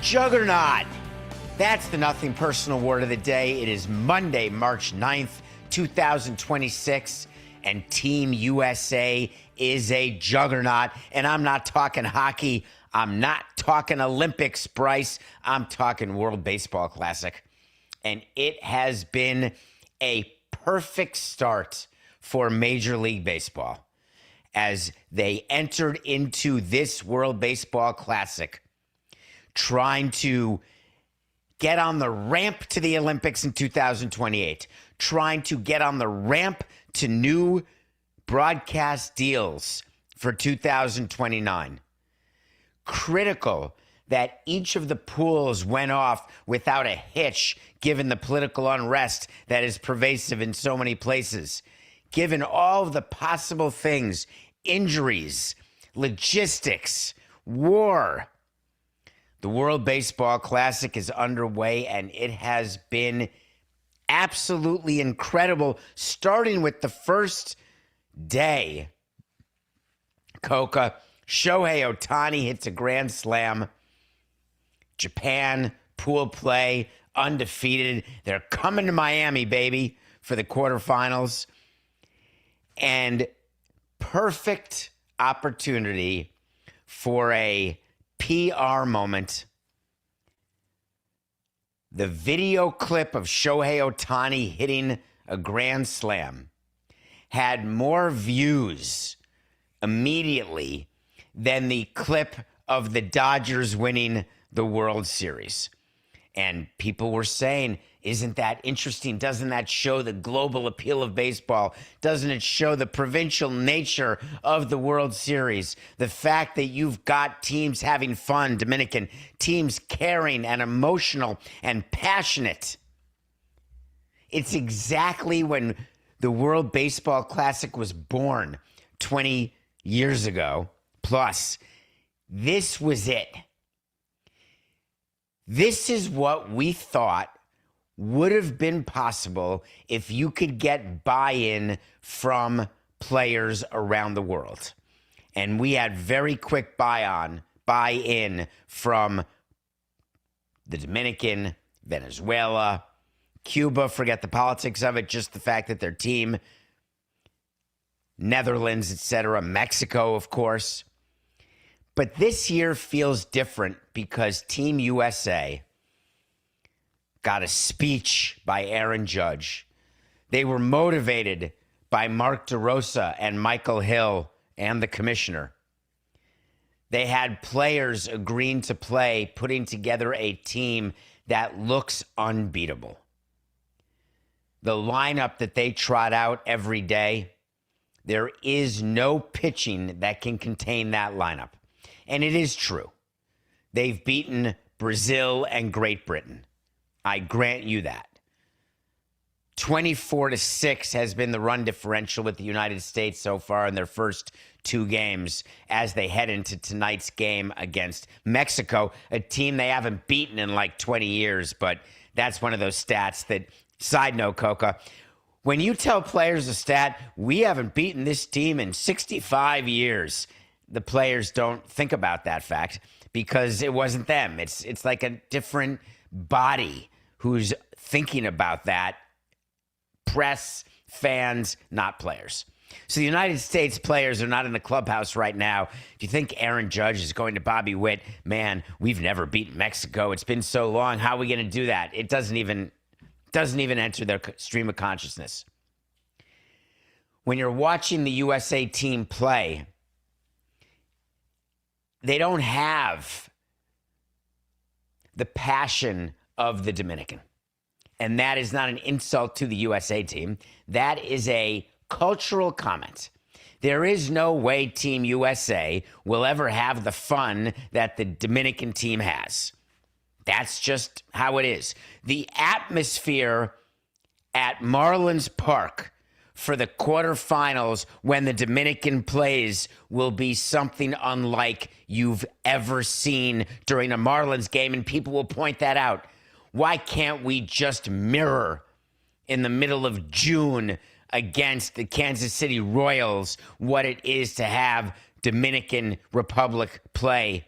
Juggernaut. That's the nothing personal word of the day. It is Monday, March 9th, 2026, and Team USA is a juggernaut. And I'm not talking hockey. I'm not talking Olympics, Bryce. I'm talking World Baseball Classic. And it has been a perfect start for Major League Baseball as they entered into this World Baseball Classic trying to get on the ramp to the Olympics in 2028, trying to get on the ramp to new broadcast deals for 2029. Critical that each of the pools went off without a hitch, given the political unrest that is pervasive in so many places, given all of the possible things, injuries, logistics, war. The World Baseball Classic is underway, and it has been absolutely incredible, starting with the first day. Shohei Ohtani hits a grand slam. Japan, pool play, undefeated. They're coming to Miami, baby, for the quarterfinals. And perfect opportunity for a PR moment. The video clip of Shohei Ohtani hitting a grand slam had more views immediately than the clip of the Dodgers winning the World Series. And people were saying, isn't that interesting? Doesn't that show the global appeal of baseball? Doesn't it show the provincial nature of the World Series? The fact that you've got teams having fun, Dominican, teams caring and emotional and passionate. It's exactly when the World Baseball Classic was born 20 years ago. Plus, this was it. This is what we thought would have been possible if you could get buy-in from players around the world. And we had very quick buy-in from the Dominican, Venezuela, Cuba, forget the politics of it, just the fact that their team, Netherlands, etc., Mexico, of course. But this year feels different because Team USA got a speech by Aaron Judge. They were motivated by Mark DeRosa and Michael Hill and the commissioner. They had players agreeing to play, putting together a team that looks unbeatable. The lineup that they trot out every day, there is no pitching that can contain that lineup. And it is true. They've beaten Brazil and Great Britain. I grant you that. 24-6 has been the run differential with the United States so far in their first two games as they head into tonight's game against Mexico, a team they haven't beaten in like 20 years. But that's one of those stats that, side note, Coca, when you tell players a stat, we haven't beaten this team in 65 years, the players don't think about that fact because it wasn't them. It's like a different body who's thinking about that. Press, fans, not players. So the United States players are not in the clubhouse right now. If you think Aaron Judge is going to Bobby Witt, man, we've never beaten Mexico. It's been so long. How are we going to do that? It doesn't even enter their stream of consciousness. When you're watching the USA team play, they don't have the passion of the Dominican. And that is not an insult to the USA team. That is a cultural comment. There is no way Team USA will ever have the fun that the Dominican team has. That's just how it is. The atmosphere at Marlins Park for the quarterfinals when the Dominican plays will be something unlike you've ever seen during a Marlins game, and people will point that out. Why can't we just mirror in the middle of June against the Kansas City Royals what it is to have Dominican Republic play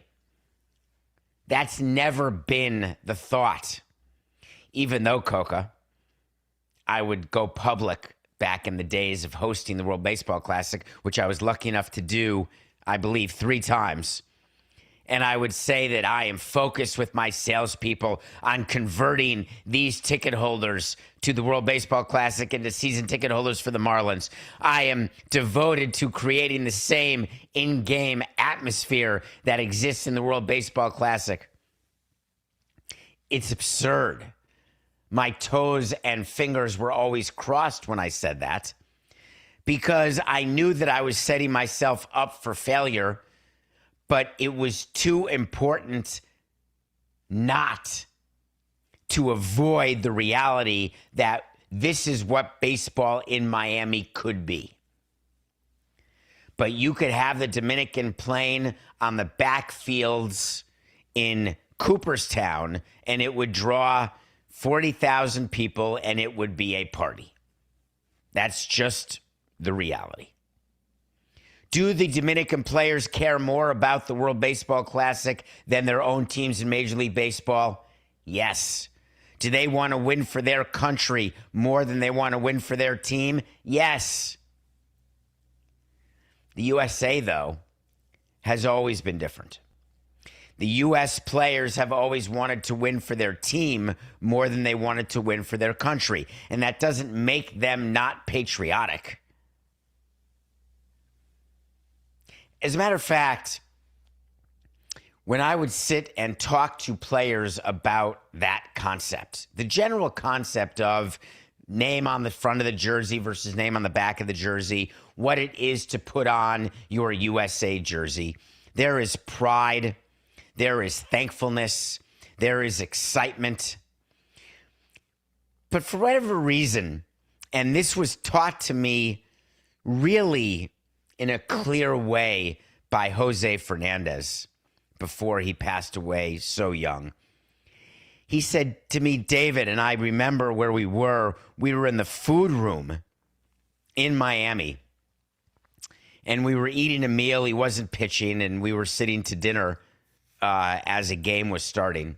That's never been the thought. Even though, Coca, I would go public back in the days of hosting the World Baseball Classic, which I was lucky enough to do, I believe, 3 times. And I would say that I am focused with my salespeople on converting these ticket holders to the World Baseball Classic into season ticket holders for the Marlins. I am devoted to creating the same in-game atmosphere that exists in the World Baseball Classic. It's absurd. My toes and fingers were always crossed when I said that because I knew that I was setting myself up for failure, but it was too important not to avoid the reality that this is what baseball in Miami could be. But you could have the Dominican playing on the backfields in Cooperstown, and it would draw 40,000 people, and it would be a party. That's just the reality. Do the Dominican players care more about the World Baseball Classic than their own teams in Major League Baseball? Yes. Do they want to win for their country more than they want to win for their team? Yes. The USA, though, has always been different. The U.S. players have always wanted to win for their team more than they wanted to win for their country. And that doesn't make them not patriotic. As a matter of fact, when I would sit and talk to players about that concept, the general concept of name on the front of the jersey versus name on the back of the jersey, what it is to put on your USA jersey, there is pride, there is thankfulness, there is excitement. But for whatever reason, and this was taught to me really in a clear way by Jose Fernandez before he passed away so young. He said to me, David, and I remember where we were in the food room in Miami, and we were eating a meal. He wasn't pitching, and we were sitting to dinner as a game was starting.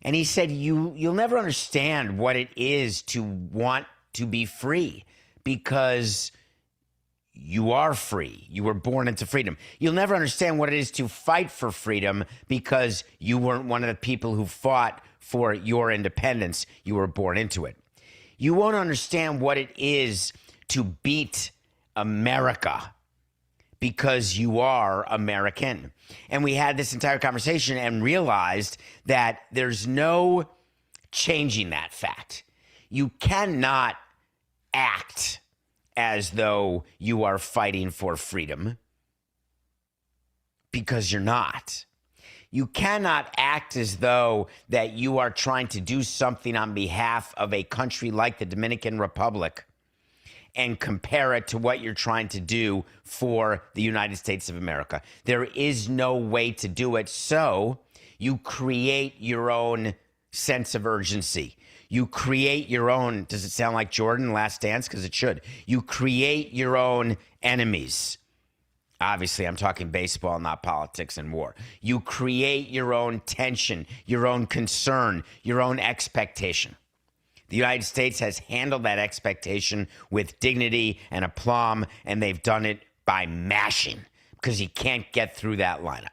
And he said, you'll never understand what it is to want to be free because you are free. You were born into freedom. You'll never understand what it is to fight for freedom because you weren't one of the people who fought for your independence. You were born into it. You won't understand what it is to beat America because you are American. And we had this entire conversation and realized that there's no changing that fact. You cannot act as though you are fighting for freedom because you're not. You cannot act as though that you are trying to do something on behalf of a country like the Dominican Republic and compare it to what you're trying to do for the United States of America. There is no way to do it, so you create your own sense of urgency. You create your own, does it sound like Jordan, Last Dance? Because it should. You create your own enemies. Obviously, I'm talking baseball, not politics and war. You create your own tension, your own concern, your own expectation. The United States has handled that expectation with dignity and aplomb, and they've done it by mashing because you can't get through that lineup.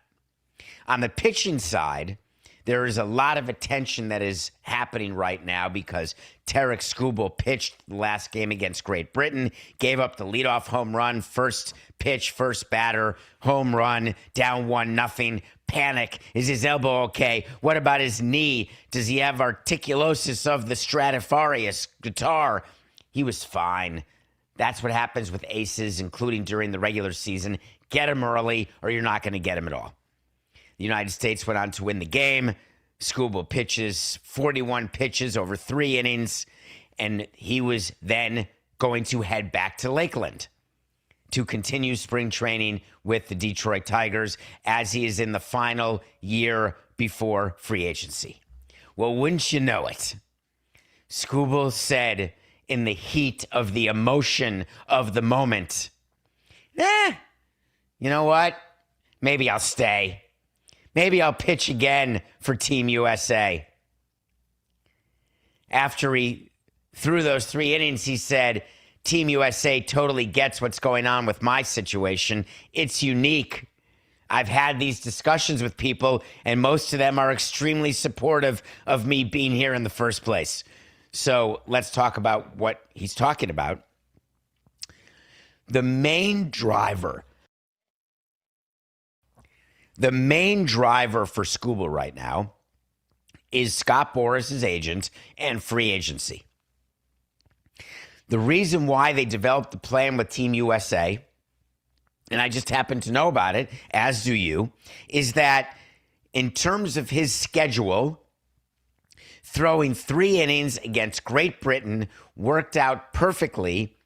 On the pitching side, there is a lot of attention that is happening right now because Tarik Skubal pitched the last game against Great Britain, gave up the leadoff home run, first pitch, first batter, home run, down 1-0. Panic. Is his elbow okay? What about his knee? Does he have articulosis of the Stradivarius guitar? He was fine. That's what happens with aces, including during the regular season. Get him early or you're not going to get him at all. The United States went on to win the game. Skubal pitches 41 pitches over 3 innings, and he was then going to head back to Lakeland to continue spring training with the Detroit Tigers as he is in the final year before free agency. Well, wouldn't you know it? Skubal said in the heat of the emotion of the moment, you know what? Maybe I'll stay. Maybe I'll pitch again for Team USA. After he threw those 3 innings, he said, Team USA totally gets what's going on with my situation. It's unique. I've had these discussions with people, and most of them are extremely supportive of me being here in the first place. So let's talk about what he's talking about. The main driver for Skubal right now is Scott Boras' agent and free agency. The reason why they developed the plan with Team USA, and I just happen to know about it, as do you, is that in terms of his schedule, throwing 3 innings against Great Britain worked out perfectly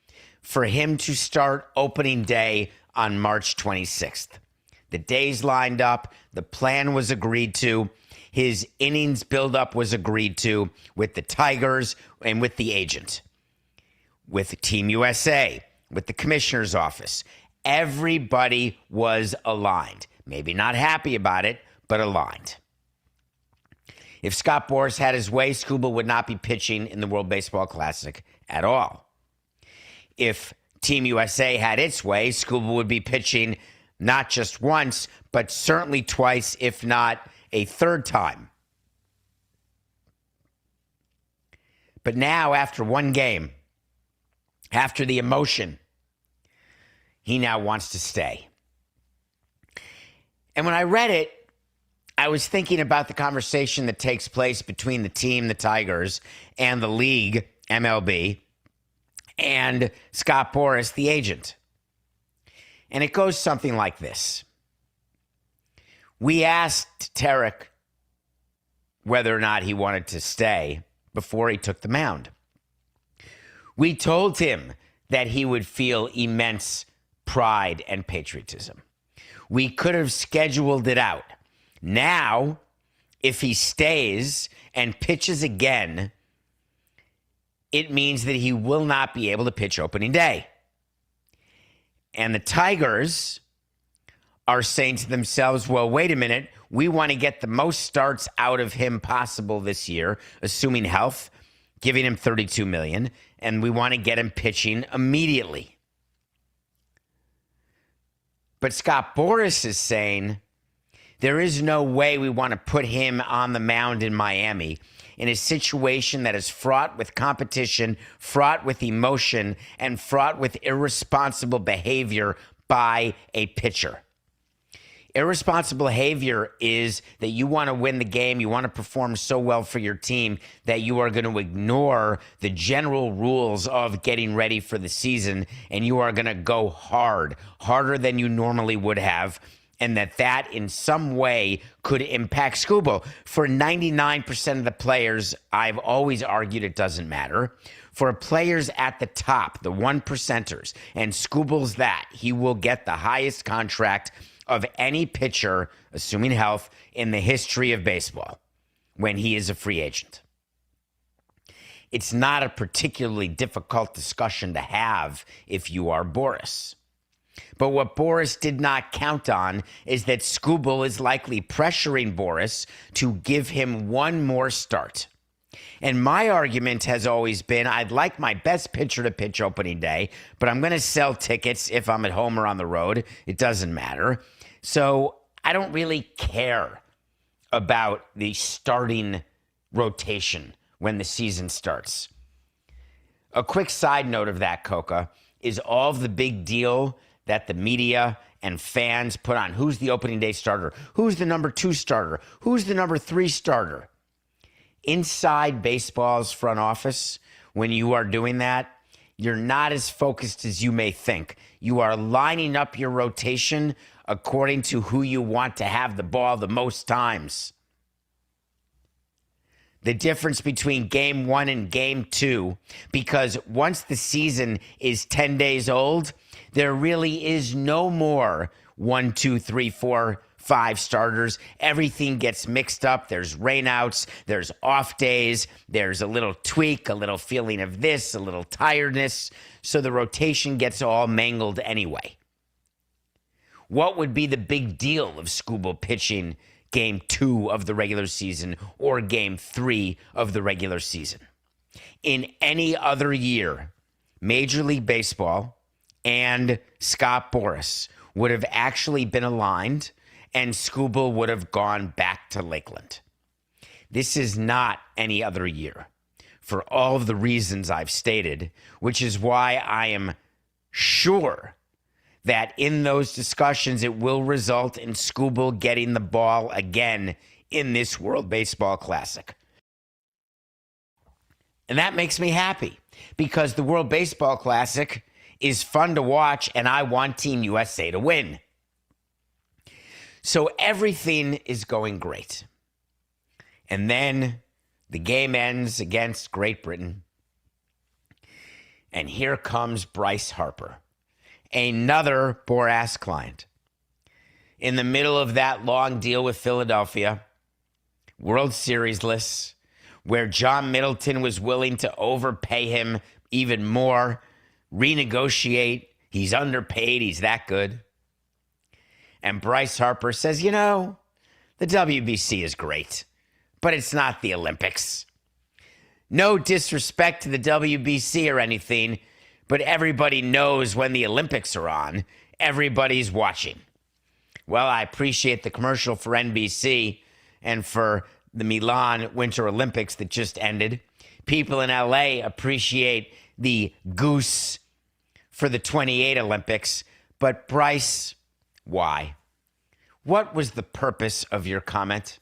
for him to start opening day on March 26th. The days lined up, the plan was agreed to, his innings buildup was agreed to with the Tigers and with the agent, with Team USA, with the commissioner's office. Everybody was aligned. Maybe not happy about it, but aligned. If Scott Boras had his way, Skubal would not be pitching in the World Baseball Classic at all. If Team USA had its way, Skubal would be pitching not just once, but certainly twice, if not a third time. But now, after one game, after the emotion, he now wants to stay. And when I read it, I was thinking about the conversation that takes place between the team, the Tigers, and the league, MLB, and Scott Boras, the agent. And it goes something like this. We asked Tarik whether or not he wanted to stay before he took the mound. We told him that he would feel immense pride and patriotism. We could have scheduled it out. Now, if he stays and pitches again, it means that he will not be able to pitch opening day. And the Tigers are saying to themselves, well, wait a minute, we want to get the most starts out of him possible this year, assuming health, giving him $32 million, and we want to get him pitching immediately. But Scott Boras is saying there is no way we want to put him on the mound in Miami in a situation that is fraught with competition, fraught with emotion, and fraught with irresponsible behavior by a pitcher. Irresponsible behavior is that you want to win the game, you want to perform so well for your team that you are going to ignore the general rules of getting ready for the season, and you are going to go hard, harder than you normally would have, and that in some way could impact Skubal. For 99% of the players, I've always argued it doesn't matter. For players at the top, the 1%ers, and Skubal's that, he will get the highest contract of any pitcher, assuming health, in the history of baseball when he is a free agent. It's not a particularly difficult discussion to have if you are Boras. But what Boras did not count on is that Skubal is likely pressuring Boras to give him one more start. And my argument has always been, I'd like my best pitcher to pitch opening day, but I'm going to sell tickets if I'm at home or on the road. It doesn't matter. So I don't really care about the starting rotation when the season starts. A quick side note of that, Coca, is all of the big deal that the media and fans put on who's the opening day starter, who's the number 2 starter, who's the number 3 starter. Inside baseball's front office, when you are doing that, you're not as focused as you may think. You are lining up your rotation according to who you want to have the ball the most times. The difference between game 1 and game 2, because once the season is 10 days old, there really is no more 1, 2, 3, 4, 5 starters. Everything gets mixed up. There's rainouts, there's off days, there's a little tweak, a little feeling of this, a little tiredness. So the rotation gets all mangled anyway. What would be the big deal of Skubal pitching game 2 of the regular season or game 3 of the regular season. In any other year, Major League Baseball and Scott Boras would have actually been aligned and Skubal would have gone back to Lakeland. This is not any other year for all of the reasons I've stated, which is why I am sure that in those discussions it will result in Skubal getting the ball again in this World Baseball Classic. And that makes me happy because the World Baseball Classic is fun to watch and I want Team USA to win. So everything is going great. And then the game ends against Great Britain. And here comes Bryce Harper, another Boras client. In the middle of that long deal with Philadelphia, World Series-less, where John Middleton was willing to overpay him even more, renegotiate, he's underpaid, he's that good. And Bryce Harper says, you know, the WBC is great, but it's not the Olympics. No disrespect to the WBC or anything, but everybody knows when the Olympics are on, everybody's watching. Well, I appreciate the commercial for NBC and for the Milan Winter Olympics that just ended. People in LA appreciate the goose for the 28 Olympics. But Bryce, why? What was the purpose of your comment?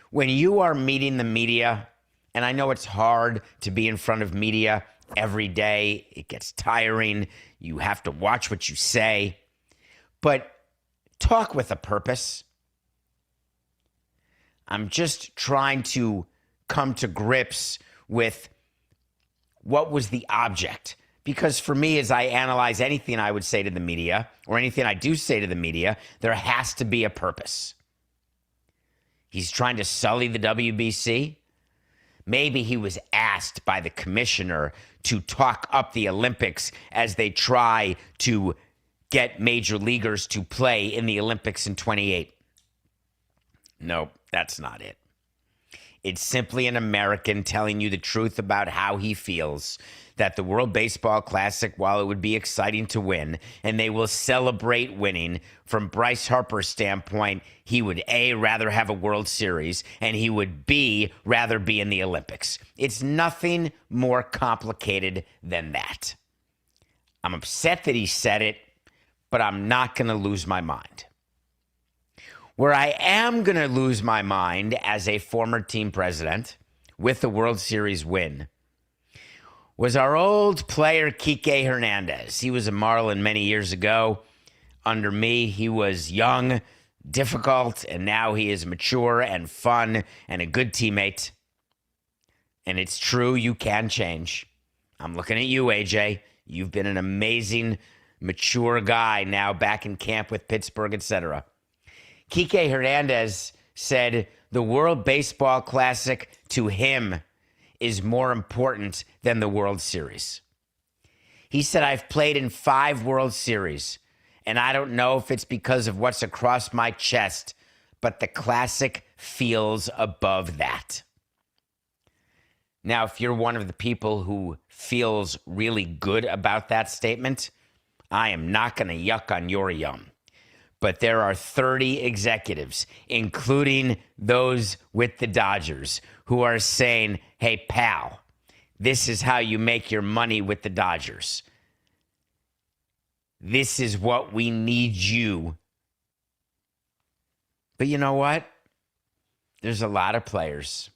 When you are meeting the media, and I know it's hard to be in front of media every day, it gets tiring, you have to watch what you say, but talk with a purpose. I'm just trying to come to grips with what was the object. Because for me, as I analyze anything I would say to the media, or anything I do say to the media, there has to be a purpose. He's trying to sully the WBC. Maybe he was asked by the commissioner to talk up the Olympics as they try to get major leaguers to play in the Olympics in 28. Nope, that's not it. It's simply an American telling you the truth about how he feels that the World Baseball Classic, while it would be exciting to win, and they will celebrate winning, from Bryce Harper's standpoint, he would A, rather have a World Series, and he would B, rather be in the Olympics. It's nothing more complicated than that. I'm upset that he said it, but I'm not going to lose my mind. Where I am going to lose my mind as a former team president with the World Series win was our old player, Kike Hernandez. He was a Marlin many years ago. Under me, he was young, difficult, and now he is mature and fun and a good teammate. And it's true, you can change. I'm looking at you, AJ. You've been an amazing, mature guy now back in camp with Pittsburgh, etc. Kike Hernandez said the World Baseball Classic to him is more important than the World Series. He said, I've played in 5 World Series, and I don't know if it's because of what's across my chest, but the Classic feels above that. Now, if you're one of the people who feels really good about that statement, I am not going to yuck on your yum. But there are 30 executives, including those with the Dodgers, who are saying, hey, pal, this is how you make your money with the Dodgers. This is what we need you. But you know what? There's a lot of players.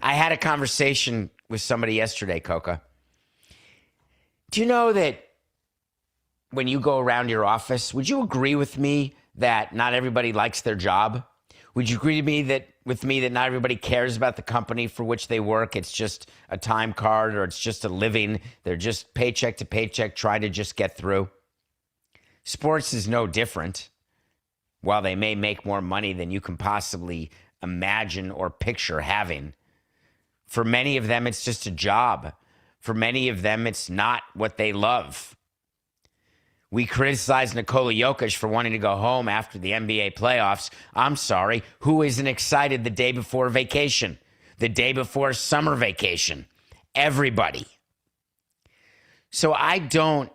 I had a conversation with somebody yesterday, Coca. Do you know that when you go around your office, would you agree with me that not everybody likes their job? Would you agree with me that not everybody cares about the company for which they work? It's just a time card or it's just a living. They're just paycheck to paycheck trying to just get through. Sports is no different. While they may make more money than you can possibly imagine or picture having, for many of them, it's just a job. For many of them, it's not what they love. We criticize Nikola Jokic for wanting to go home after the NBA playoffs. I'm sorry, who isn't excited the day before vacation? The day before summer vacation? Everybody. So I don't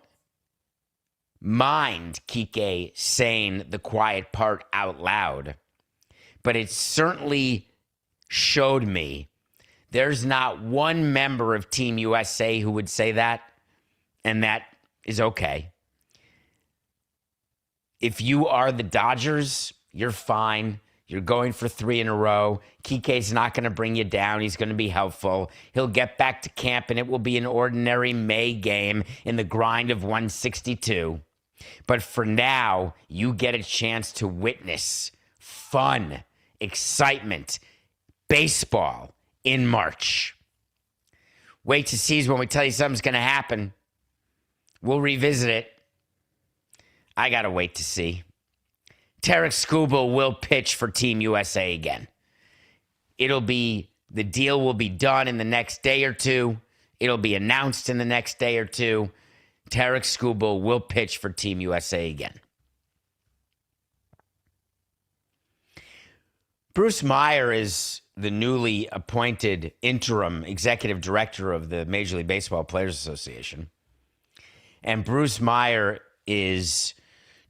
mind Kike saying the quiet part out loud, but it certainly showed me there's not one member of Team USA who would say that, and that is okay. If you are the Dodgers, you're fine. You're going for 3 in a row. Kike's not going to bring you down. He's going to be helpful. He'll get back to camp, and it will be an ordinary May game in the grind of 162. But for now, you get a chance to witness fun, excitement, baseball in March. Wait to see when we tell you something's going to happen. We'll revisit it. I got to wait to see. Tarik Skubal will pitch for Team USA again. The deal will be done in the next day or two. It'll be announced in the next day or two. Tarik Skubal will pitch for Team USA again. Bruce Meyer is the newly appointed interim executive director of the Major League Baseball Players Association. And Bruce Meyer is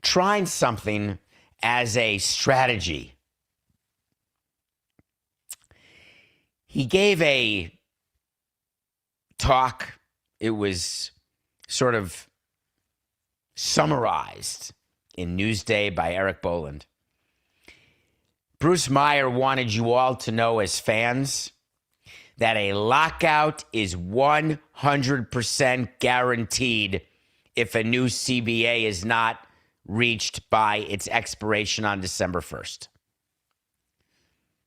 trying something as a strategy. He gave a talk. It was sort of summarized in Newsday by Eric Boland. Bruce Meyer wanted you all to know as fans that a lockout is 100% guaranteed if a new CBA is not reached by its expiration on December 1st.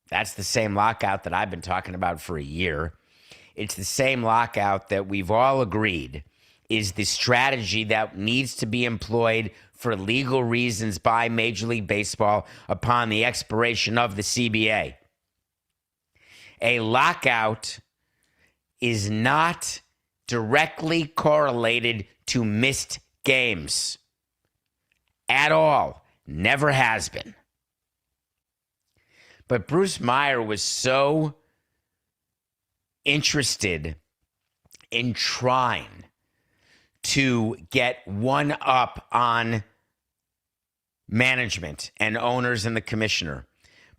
That's the same lockout that I've been talking about for a year. It's the same lockout that we've all agreed is the strategy that needs to be employed for legal reasons by Major League Baseball upon the expiration of the CBA. A lockout is not directly correlated to missed games. At all. Never has been. But Bruce Meyer was so interested in trying to get one up on management and owners and the commissioner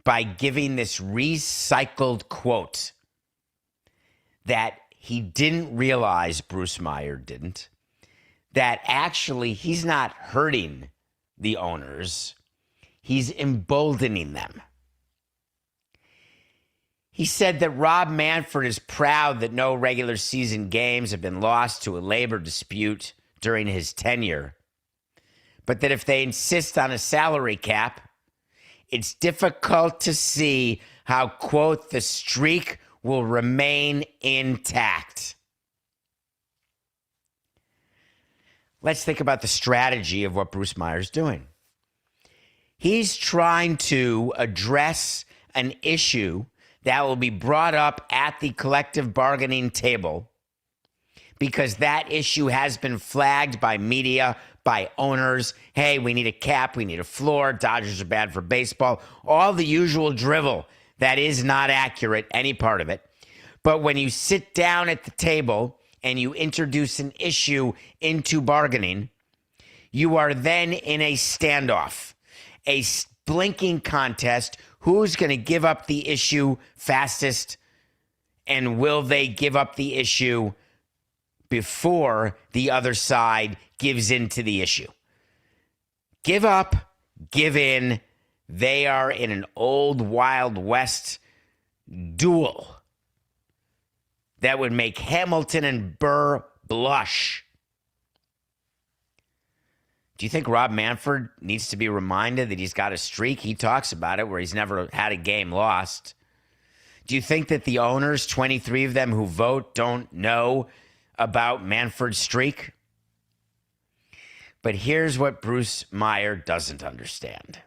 by giving this recycled quote that he didn't realize, Bruce Meyer didn't, that actually he's not hurting the owners, he's emboldening them. He said that Rob Manfred is proud that no regular season games have been lost to a labor dispute during his tenure, but that if they insist on a salary cap, it's difficult to see how, quote, the streak will remain intact. Let's think about the strategy of what Bruce Meyer's doing. He's trying to address an issue that will be brought up at the collective bargaining table because that issue has been flagged by media, by owners. Hey, we need a cap, we need a floor, Dodgers are bad for baseball, all the usual drivel that is not accurate, any part of it. But when you sit down at the table and you introduce an issue into bargaining, you are then in a standoff, a blinking contest. Who's going to give up the issue fastest, and will they give up the issue before the other side gives in to the issue? Give up, give in. They are in an old Wild West duel that would make Hamilton and Burr blush. Do you think Rob Manfred needs to be reminded that he's got a streak? He talks about it where he's never had a game lost. Do you think that the owners, 23 of them who vote, don't know about Manfred's streak? But here's what Bruce Meyer doesn't understand.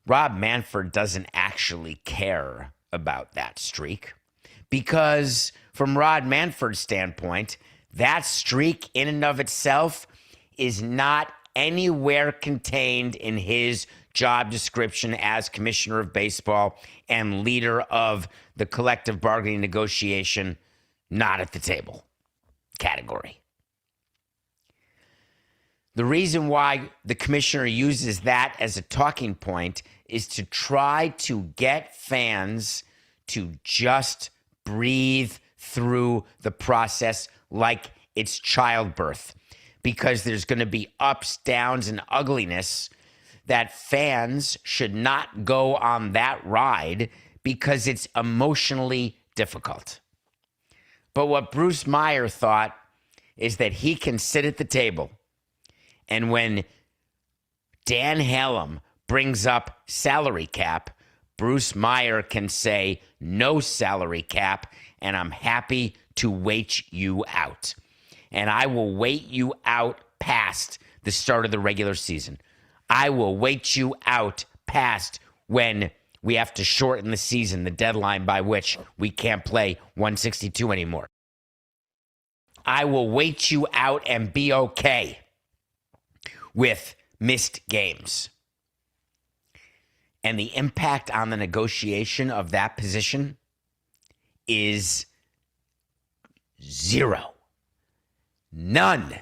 Rob Manfred doesn't actually care about that streak because from Rob Manfred's standpoint, that streak in and of itself is not anywhere contained in his job description as commissioner of baseball and leader of the collective bargaining negotiation, not at the table category. The reason why the commissioner uses that as a talking point is to try to get fans to just breathe through the process like it's childbirth, because there's going to be ups, downs, and ugliness that fans should not go on that ride because it's emotionally difficult. But what Bruce Meyer thought is that he can sit at the table, and when Dan Hallam brings up salary cap, Bruce Meyer can say no salary cap, and I'm happy to wait you out. And I will wait you out past the start of the regular season. I will wait you out past when we have to shorten the season, the deadline by which we can't play 162 anymore. I will wait you out and be okay with missed games. And the impact on the negotiation of that position is zero. None.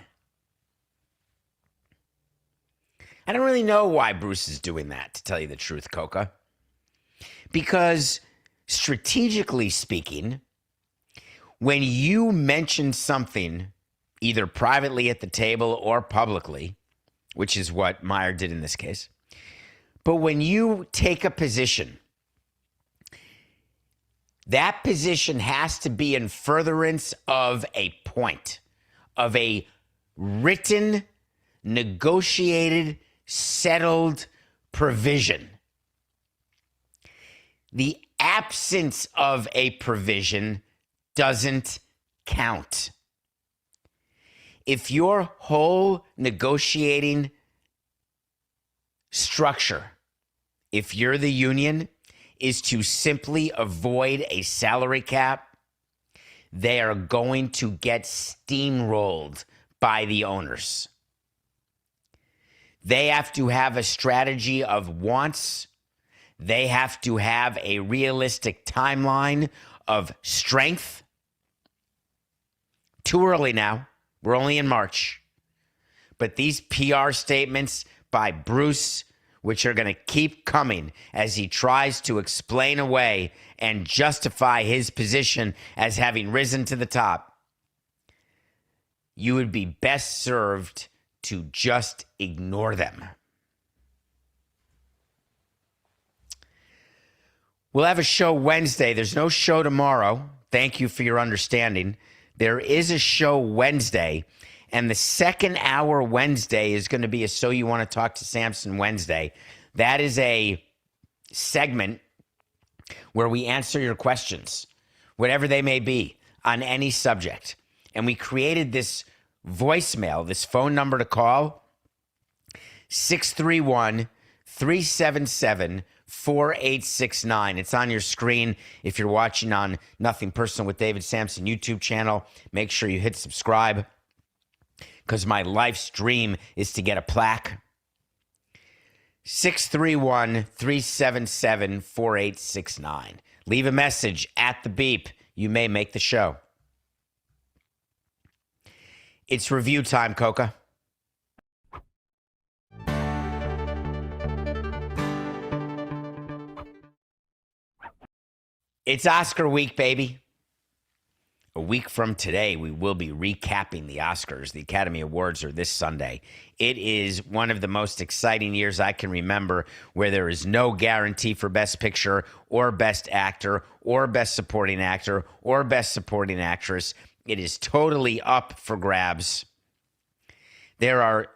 I don't really know why Bruce is doing that, to tell you the truth, Coca. Because strategically speaking, when you mention something, either privately at the table or publicly, which is what Meyer did in this case, but when you take a position, that position has to be in furtherance of a point, of a written, negotiated, settled provision. The absence of a provision doesn't count. If your whole negotiating structure, if you're the union, is to simply avoid a salary cap, they are going to get steamrolled by the owners. They have to have a strategy of wants. They have to have a realistic timeline of strength. Too early now. We're only in March. But these PR statements by Bruce, which are going to keep coming as he tries to explain away and justify his position as having risen to the top, you would be best served to just ignore them. We'll have a show Wednesday. There's no show tomorrow. Thank you for your understanding. There is a show Wednesday, and the second hour Wednesday is going to be a So You Want to Talk to Samson Wednesday. That is a segment where we answer your questions, whatever they may be, on any subject. And we created this voicemail, this phone number to call, 631-377-4869. It's on your screen. If you're watching on Nothing Personal with David Samson YouTube channel, make sure you hit subscribe, because my life's dream is to get a plaque. 631-377-4869. Leave a message at the beep. You may make the show. It's review time, Coca. It's Oscar week, baby. A week from today, we will be recapping the Oscars. The Academy Awards are this Sunday. It is one of the most exciting years I can remember, where there is no guarantee for Best Picture or Best Actor or Best Supporting Actor or Best Supporting Actress. It is totally up for grabs. There are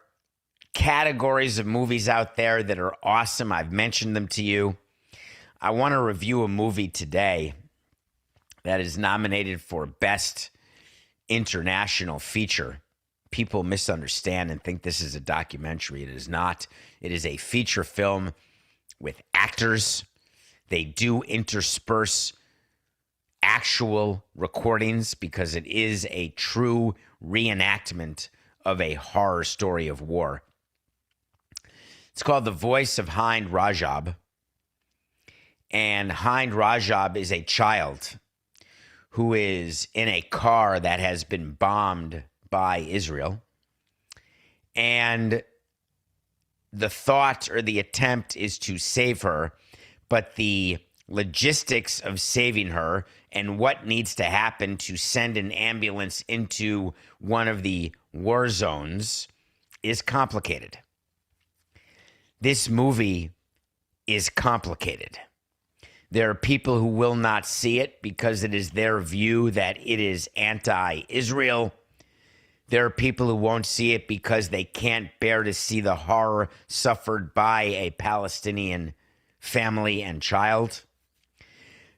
categories of movies out there that are awesome. I've mentioned them to you. I want to review a movie today that is nominated for Best International Feature. People misunderstand and think this is a documentary. It is not. It is a feature film with actors. They do intersperse actual recordings because it is a true reenactment of a horror story of war. It's called The Voice of Hind Rajab. And Hind Rajab is a child who is in a car that has been bombed by Israel. And the thought or the attempt is to save her, but the logistics of saving her and what needs to happen to send an ambulance into one of the war zones is complicated. This movie is complicated. There are people who will not see it because it is their view that it is anti-Israel. There are people who won't see it because they can't bear to see the horror suffered by a Palestinian family and child.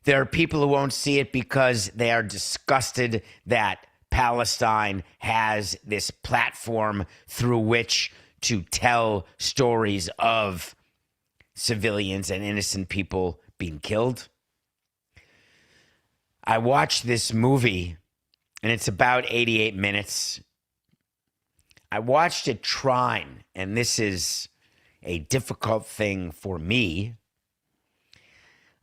There are people who won't see it because they are disgusted that Palestine has this platform through which to tell stories of civilians and innocent people being killed. I watched this movie, and it's about 88 minutes. I watched it trying, and this is a difficult thing for me.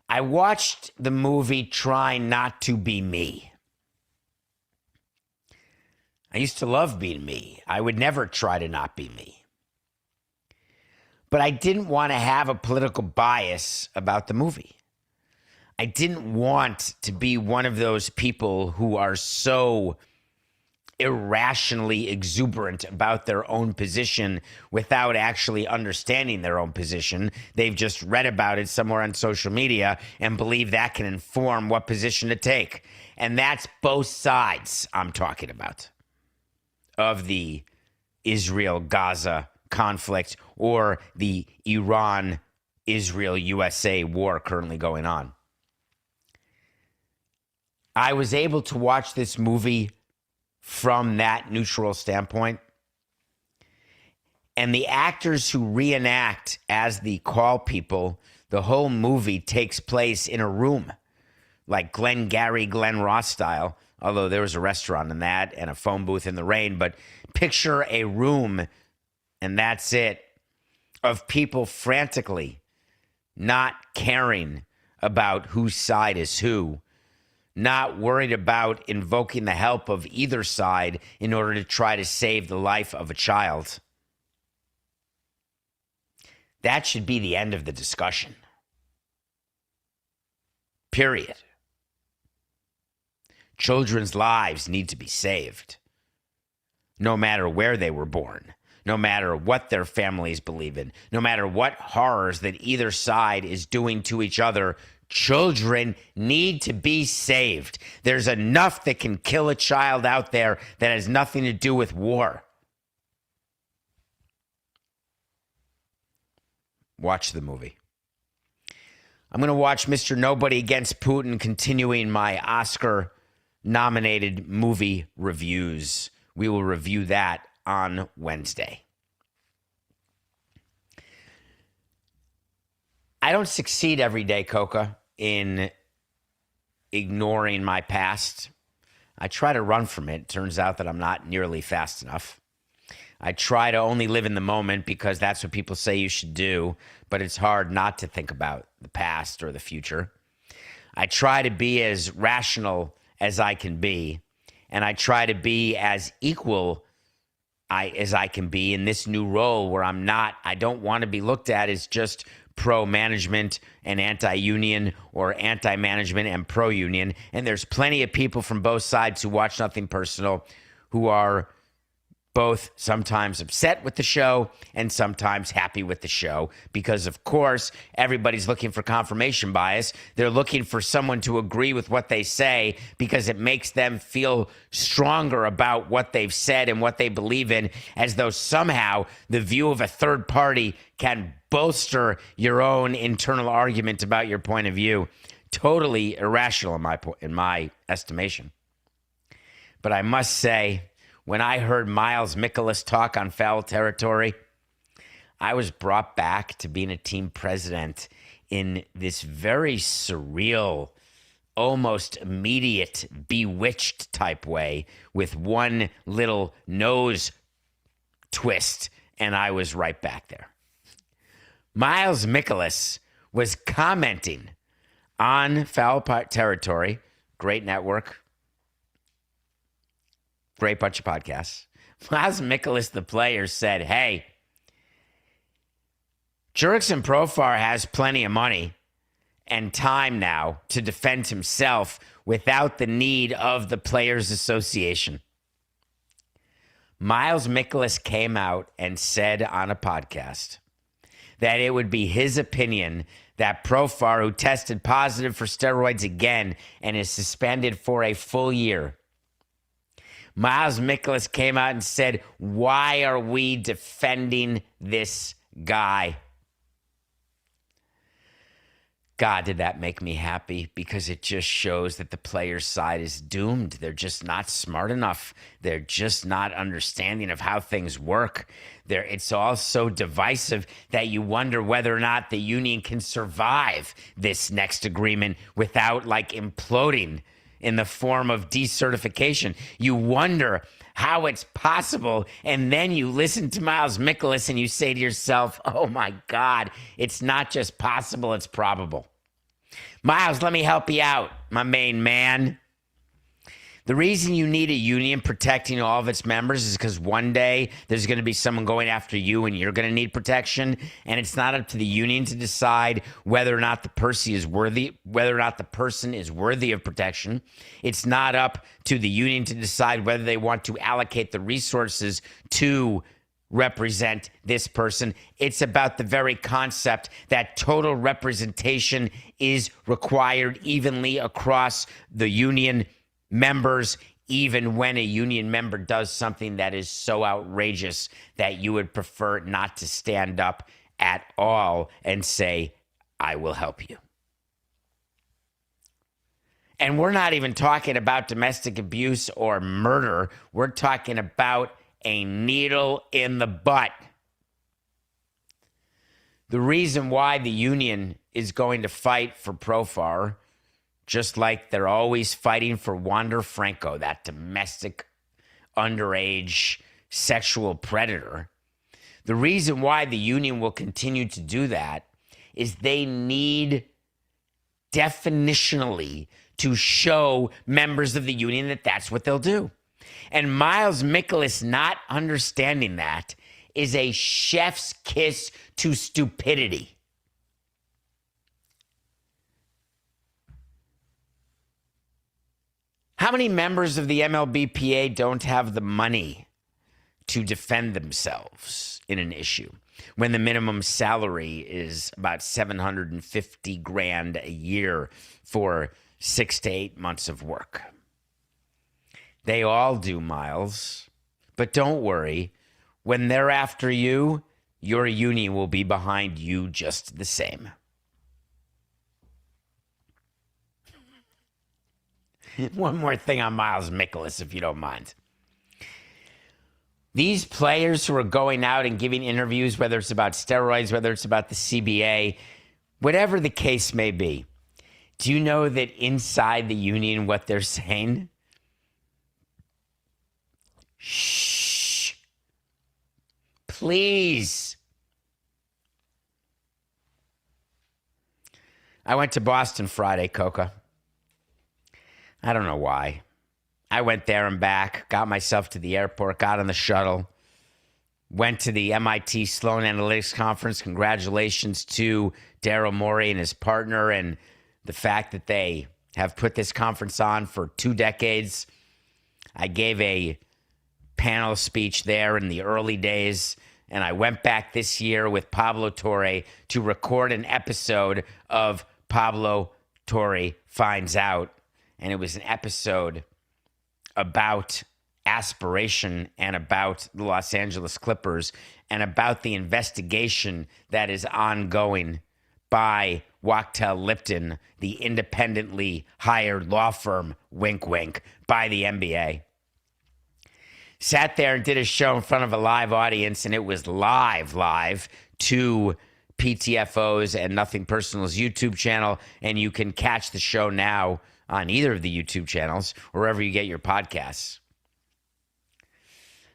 I watched the movie trying not to be me. I used to love being me. I would never try to not be me. But I didn't want to have a political bias about the movie. I didn't want to be one of those people who are so irrationally exuberant about their own position without actually understanding their own position. They've just read about it somewhere on social media and believe that can inform what position to take. And that's both sides I'm talking about of the Israel-Gaza conflict or the Iran-Israel-USA war currently going on. I was able to watch this movie from that neutral standpoint. And the actors who reenact as the call people, the whole movie takes place in a room, like Glenn Ross style, although there was a restaurant in that and a phone booth in the rain. But picture a room, and that's it, of people frantically not caring about whose side is who, not worried about invoking the help of either side in order to try to save the life of a child. That should be the end of the discussion. Period. Children's lives need to be saved, no matter where they were born, no matter what their families believe in, no matter what horrors that either side is doing to each other. Children need to be saved. There's enough that can kill a child out there that has nothing to do with war. Watch the movie. I'm going to watch Mr. Nobody Against Putin, continuing my Oscar-nominated movie reviews. We will review that on Wednesday. I don't succeed every day, Coca, in ignoring my past. I try to run from it. Turns out that I'm not nearly fast enough. I try to only live in the moment because that's what people say you should do, but it's hard not to think about the past or the future. I try to be as rational as I can be, and I try to be as equal as I can be in this new role where I don't want to be looked at as just pro-management and anti-union or anti-management and pro-union. And there's plenty of people from both sides who watch Nothing Personal who are both sometimes upset with the show and sometimes happy with the show because, of course, everybody's looking for confirmation bias. They're looking for someone to agree with what they say because it makes them feel stronger about what they've said and what they believe in, as though somehow the view of a third party can bolster your own internal argument about your point of view. Totally irrational in my estimation. But I must say, when I heard Mikolas talk on Foul Territory, I was brought back to being a team president in this very surreal, almost immediate, bewitched type way, with one little nose twist, and I was right back there. Miles Mikolas was commenting on Foul Territory, great network, great bunch of podcasts. Miles Mikolas, the player, said, hey, Jurickson Profar has plenty of money and time now to defend himself without the need of the Players Association. Miles Mikolas came out and said on a podcast that it would be his opinion that Profar, who tested positive for steroids again and is suspended for a full year, Miles Mikolas came out and said, why are we defending this guy? God, did that make me happy, because it just shows that the player's side is doomed. They're just not smart enough. They're just not understanding of how things work. It's all so divisive that you wonder whether or not the union can survive this next agreement without imploding in the form of decertification. You wonder how it's possible, and then you listen to Miles Mikolas and you say to yourself, oh my God, it's not just possible, it's probable. Miles, let me help you out, my main man. The reason you need a union protecting all of its members is because one day there's going to be someone going after you and you're going to need protection, and it's not up to the union to decide whether or not the person is worthy of protection. It's not up to the union to decide whether they want to allocate the resources to represent this person. It's about the very concept that total representation is required evenly across the union members, even when a union member does something that is so outrageous that you would prefer not to stand up at all and say, I will help you. And we're not even talking about domestic abuse or murder. We're talking about a needle in the butt. The reason why the union is going to fight for Profar, just like they're always fighting for Wander Franco, that domestic underage sexual predator, the reason why the union will continue to do that is they need definitionally to show members of the union that that's what they'll do. And Miles Mikolas not understanding that is a chef's kiss to stupidity. How many members of the MLBPA don't have the money to defend themselves in an issue when the minimum salary is about $750,000 a year for 6 to 8 months of work? They all do, Miles. But don't worry. When they're after you, your union will be behind you just the same. One more thing on Miles Mikolas, if you don't mind. These players who are going out and giving interviews, whether it's about steroids, whether it's about the CBA, whatever the case may be, do you know that inside the union what they're saying? Shh. Please. I went to Boston Friday, Coca. I don't know why. I went there and back, got myself to the airport, got on the shuttle, went to the MIT Sloan Analytics Conference. Congratulations to Daryl Morey and his partner, and the fact that they have put this conference on for 2 decades. I gave a panel speech there in the early days, and I went back this year with Pablo Torre to record an episode of Pablo Torre Finds Out, and it was an episode about aspiration and about the Los Angeles Clippers and about the investigation that is ongoing by Wachtell Lipton, the independently hired law firm, wink, wink, by the NBA. Sat there and did a show in front of a live audience, and it was live to PTFO's and Nothing Personal's YouTube channel, and you can catch the show now on either of the YouTube channels, wherever you get your podcasts.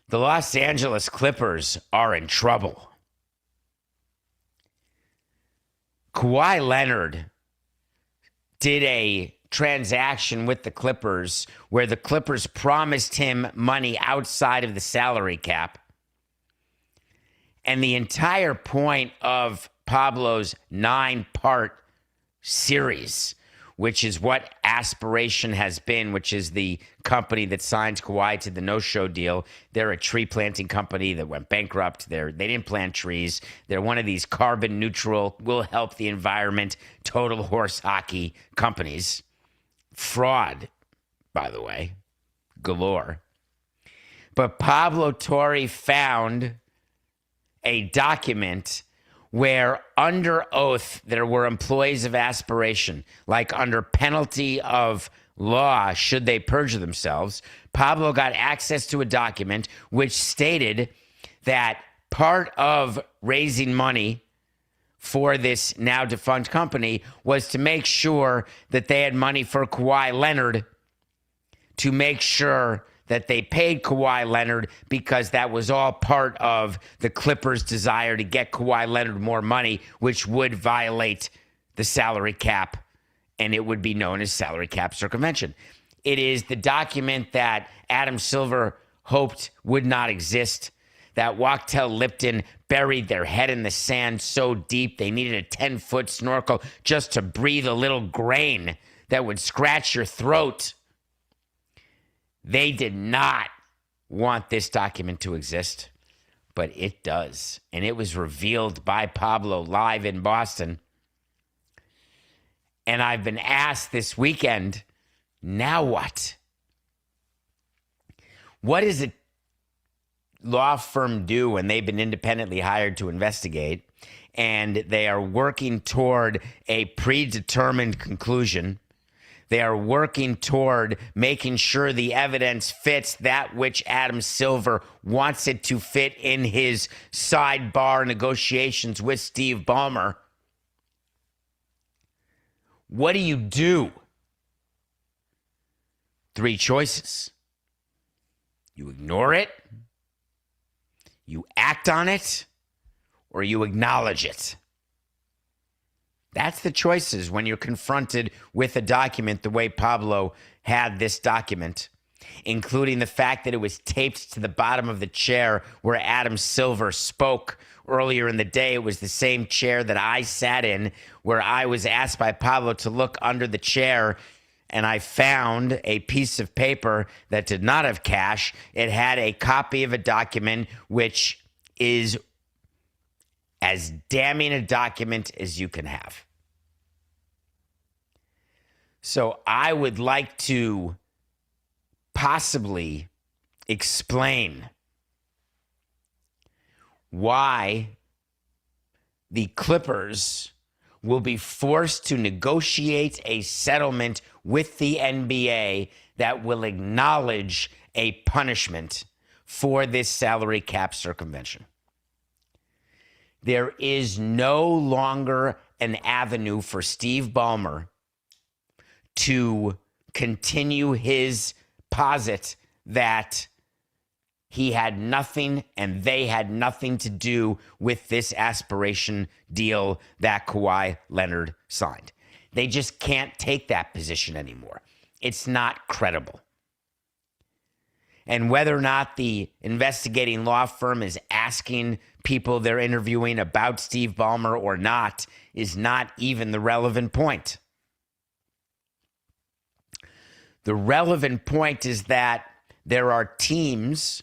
The Los Angeles Clippers are in trouble. Kawhi Leonard did a transaction with the Clippers where the Clippers promised him money outside of the salary cap. And the entire point of Pablo's 9-part series, which is what Aspiration has been, which is the company that signed Kawhi to the no-show deal. They're a tree planting company that went bankrupt. They didn't plant trees. They're one of these carbon neutral, will help the environment, total horse hockey companies. Fraud, by the way, galore. But Pablo Torre found a document where under oath there were employees of Aspiration, like under penalty of law should they perjure themselves. Pablo got access to a document which stated that part of raising money for this now defunct company was to make sure that they had money for Kawhi Leonard, to make sure that they paid Kawhi Leonard, because that was all part of the Clippers' desire to get Kawhi Leonard more money, which would violate the salary cap, and it would be known as salary cap circumvention. It is the document that Adam Silver hoped would not exist, that Wachtell Lipton buried their head in the sand so deep they needed a 10-foot snorkel just to breathe a little grain that would scratch your throat. They did not want this document to exist, but it does. And it was revealed by Pablo live in Boston. And I've been asked this weekend, now what? What does a law firm do when they've been independently hired to investigate and they are working toward a predetermined conclusion? They are working toward making sure the evidence fits that which Adam Silver wants it to fit in his sidebar negotiations with Steve Ballmer. What do you do? 3 choices. You ignore it, you act on it, or you acknowledge it. That's the choices when you're confronted with a document the way Pablo had this document, including the fact that it was taped to the bottom of the chair where Adam Silver spoke earlier in the day. It was the same chair that I sat in, where I was asked by Pablo to look under the chair, and I found a piece of paper that did not have cash. It had a copy of a document which is as damning a document as you can have. So I would like to possibly explain why the Clippers will be forced to negotiate a settlement with the NBA that will acknowledge a punishment for this salary cap circumvention. There is no longer an avenue for Steve Ballmer to continue his posit that he had nothing and they had nothing to do with this Aspiration deal that Kawhi Leonard signed. They just can't take that position anymore. It's not credible. And whether or not the investigating law firm is asking people they're interviewing about Steve Ballmer or not is not even the relevant point. The relevant point is that there are teams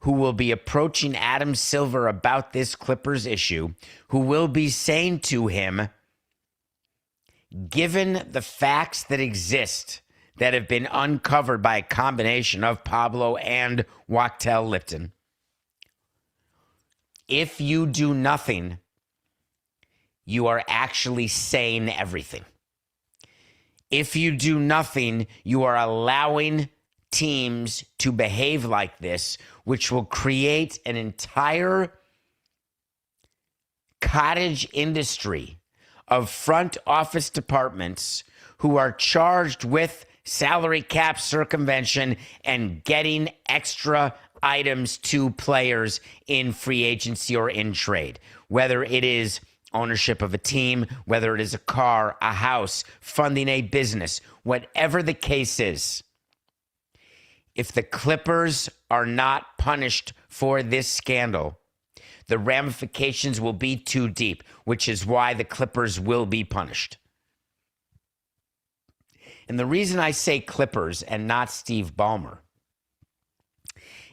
who will be approaching Adam Silver about this Clippers issue, who will be saying to him, given the facts that exist that have been uncovered by a combination of Pablo and Wachtell Lipton, if you do nothing, you are actually saying everything. If you do nothing, you are allowing teams to behave like this, which will create an entire cottage industry of front office departments who are charged with salary cap circumvention and getting extra items to players in free agency or in trade, whether it is ownership of a team, whether it is a car, a house, funding a business, whatever the case is. If the Clippers are not punished for this scandal, the ramifications will be too deep, which is why the Clippers will be punished. And the reason I say Clippers and not Steve Ballmer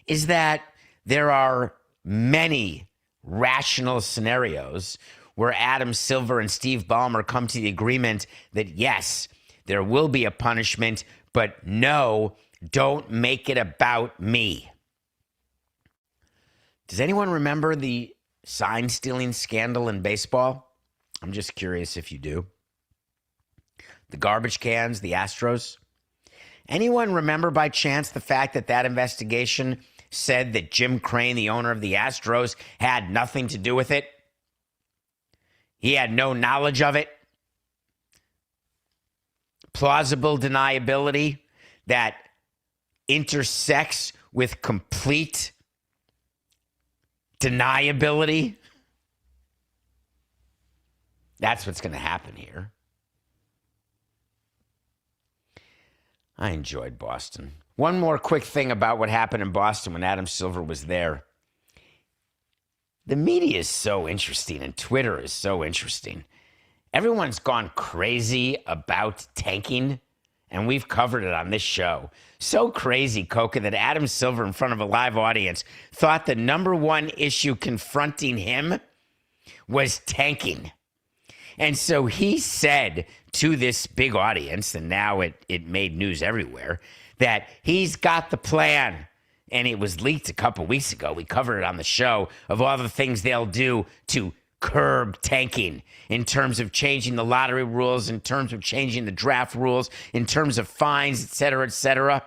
is that there are many rational scenarios where Adam Silver and Steve Ballmer come to the agreement that, yes, there will be a punishment, but no, don't make it about me. Does anyone remember the sign stealing scandal in baseball? I'm just curious if you do. The garbage cans, the Astros. Anyone remember by chance the fact that that investigation said that Jim Crane, the owner of the Astros, had nothing to do with it? He had no knowledge of it? Plausible deniability that intersects with complete deniability? That's what's going to happen here. I enjoyed Boston. One more quick thing about what happened in Boston when Adam Silver was there. The media is so interesting and Twitter is so interesting. Everyone's gone crazy about tanking, and we've covered it on this show. So crazy, Coca, that Adam Silver, in front of a live audience, thought the number one issue confronting him was tanking. And so he said to this big audience, and now it made news everywhere, that he's got the plan. And it was leaked a couple weeks ago. We covered it on the show of all the things they'll do to curb tanking in terms of changing the lottery rules, in terms of changing the draft rules, in terms of fines, et cetera, et cetera.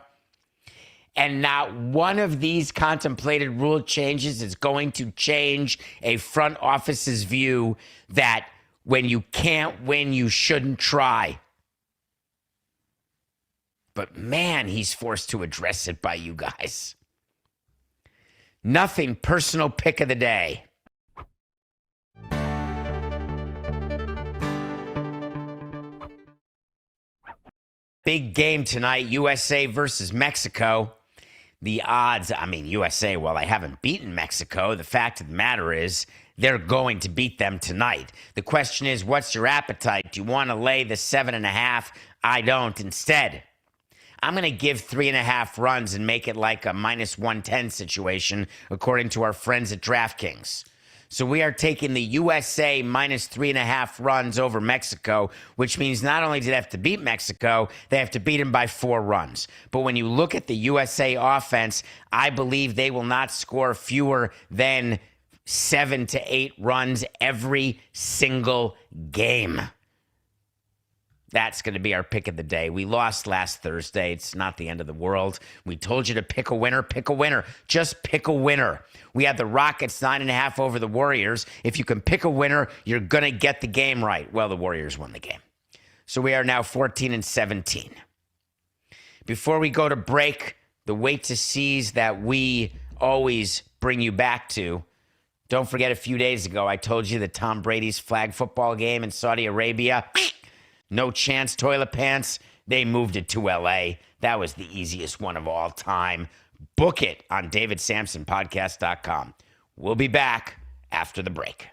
And not one of these contemplated rule changes is going to change a front office's view that when you can't win, you shouldn't try. But man, he's forced to address it by you guys. Nothing personal pick of the day. Big game tonight, USA versus Mexico. The odds, USA, while they haven't beaten Mexico, the fact of the matter is they're going to beat them tonight. The question is, what's your appetite? Do you want to lay the 7.5? I don't. Instead, I'm going to give 3.5 runs and make it like a -110 situation, according to our friends at DraftKings. So we are taking the USA -3.5 runs over Mexico, which means not only do they have to beat Mexico, they have to beat them by 4 runs. But when you look at the USA offense, I believe they will not score fewer than 7 to 8 runs every single game. That's going to be our pick of the day. We lost last Thursday. It's not the end of the world. We told you to pick a winner. Pick a winner. Just pick a winner. We had the Rockets 9.5 over the Warriors. If you can pick a winner, you're going to get the game right. Well, the Warriors won the game. So we are now 14-17. Before we go to break, the wait to sees that we always bring you back to. Don't forget, a few days ago, I told you that Tom Brady's flag football game in Saudi Arabia, no chance, toilet pants. They moved it to L.A. That was the easiest one of all time. Book it on davidsamsonpodcast.com. We'll be back after the break.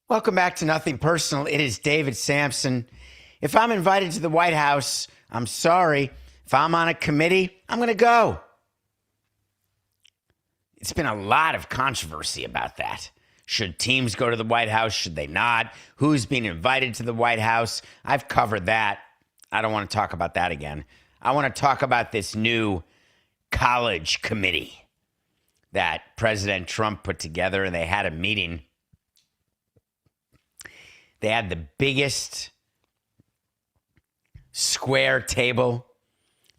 Welcome back to Nothing Personal. It is David Samson. If I'm invited to the White House, I'm sorry. If I'm on a committee, I'm going to go. It's been a lot of controversy about that. Should teams go to the White House? Should they not? Who's being invited to the White House? I've covered that. I don't want to talk about that again. I want to talk about this new college committee that President Trump put together, and they had a meeting. They had the biggest square table.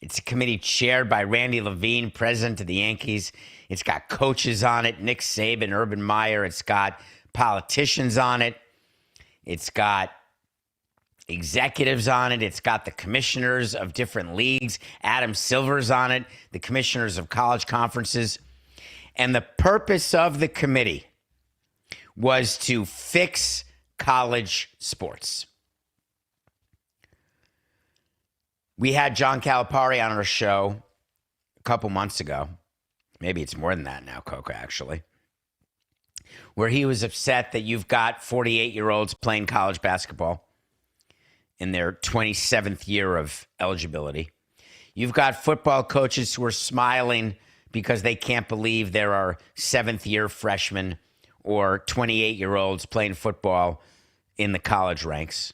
It's a committee chaired by Randy Levine, president of the Yankees. It's got coaches on it, Nick Saban, Urban Meyer. It's got politicians on it. It's got executives on it. It's got the commissioners of different leagues. Adam Silver's on it, the commissioners of college conferences. And the purpose of the committee was to fix college sports. We had John Calipari on our show a couple months ago. Maybe it's more than that now, Coca, actually. Where he was upset that you've got 48-year-olds playing college basketball in their 27th year of eligibility. You've got football coaches who are smiling because they can't believe there are 7th-year freshmen or 28-year-olds playing football in the college ranks.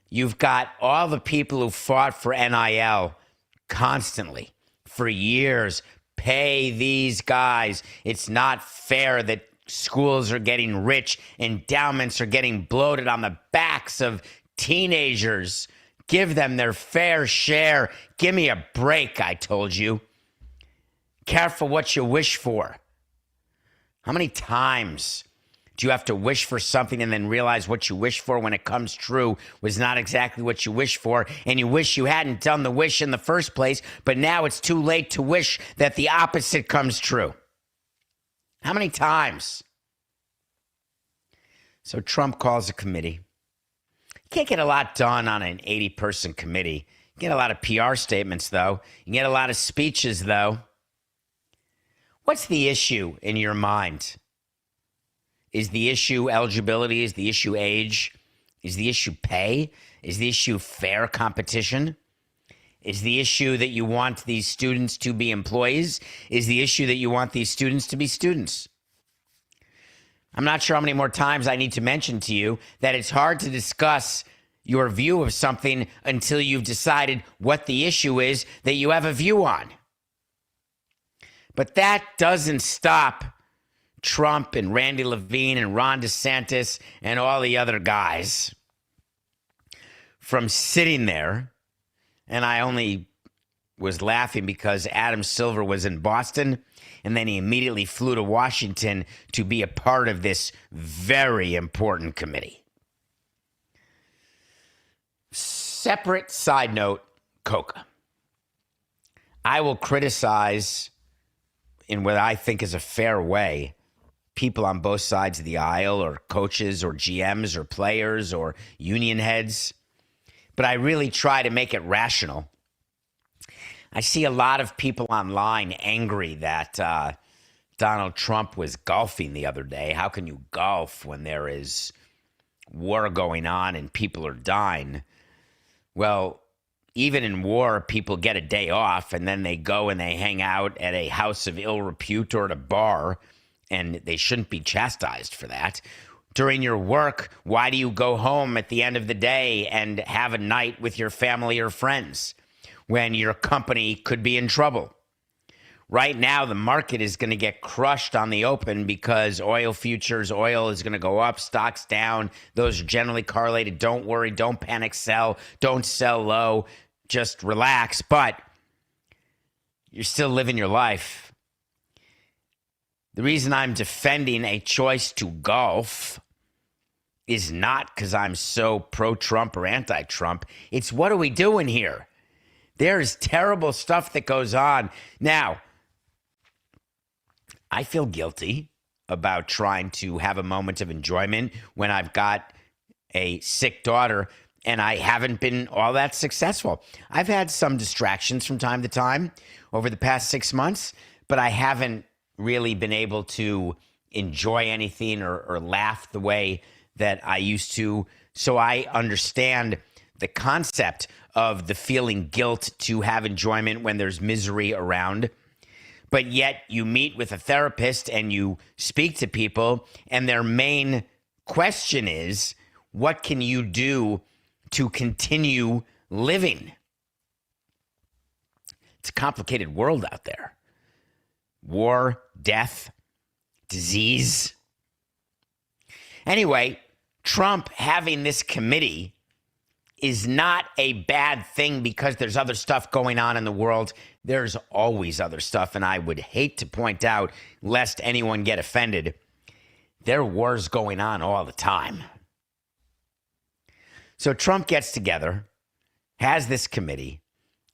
You've got all the people who fought for NIL constantly for years. Pay these guys. It's not fair that schools are getting rich, endowments are getting bloated on the backs of teenagers. Give them their fair share. Give me a break, I told you. Careful what you wish for. How many times do you have to wish for something and then realize what you wish for when it comes true was not exactly what you wished for, and you wish you hadn't done the wish in the first place, but now it's too late to wish that the opposite comes true? How many times? So Trump calls a committee. You can't get a lot done on an 80-person committee. You get a lot of PR statements, though. You get a lot of speeches, though. What's the issue in your mind? Is the issue eligibility? Is the issue age? Is the issue pay? Is the issue fair competition? Is the issue that you want these students to be employees? Is the issue that you want these students to be students? I'm not sure how many more times I need to mention to you that it's hard to discuss your view of something until you've decided what the issue is that you have a view on. But that doesn't stop Trump and Randy Levine and Ron DeSantis and all the other guys from sitting there. And I only was laughing because Adam Silver was in Boston, and then he immediately flew to Washington to be a part of this very important committee. Separate side note, Coca. I will criticize in what I think is a fair way people on both sides of the aisle, or coaches or GMs or players or union heads, but I really try to make it rational. I see a lot of people online angry that Donald Trump was golfing the other day. How can you golf when there is war going on and people are dying? Well, even in war, people get a day off and then they go and they hang out at a house of ill repute or at a bar, and they shouldn't be chastised for that. During your work, why do you go home at the end of the day and have a night with your family or friends when your company could be in trouble? Right now, the market is going to get crushed on the open because oil futures, oil is going to go up, stocks down. Those are generally correlated. Don't worry, don't panic, sell, don't sell low. Just relax, but you're still living your life. The reason I'm defending a choice to golf is not because I'm so pro-Trump or anti-Trump. It's what are we doing here? There's terrible stuff that goes on. Now, I feel guilty about trying to have a moment of enjoyment when I've got a sick daughter and I haven't been all that successful. I've had some distractions from time to time over the past 6 months, but I haven't really been able to enjoy anything or laugh the way that I used to, so I understand the concept of the feeling guilt to have enjoyment when there's misery around. But yet you meet with a therapist and you speak to people, and their main question is, what can you do to continue living? It's a complicated world out there. War, death, disease. Anyway, Trump having this committee is not a bad thing because there's other stuff going on in the world. There's always other stuff, and I would hate to point out, lest anyone get offended, there are wars going on all the time. So Trump gets together, has this committee,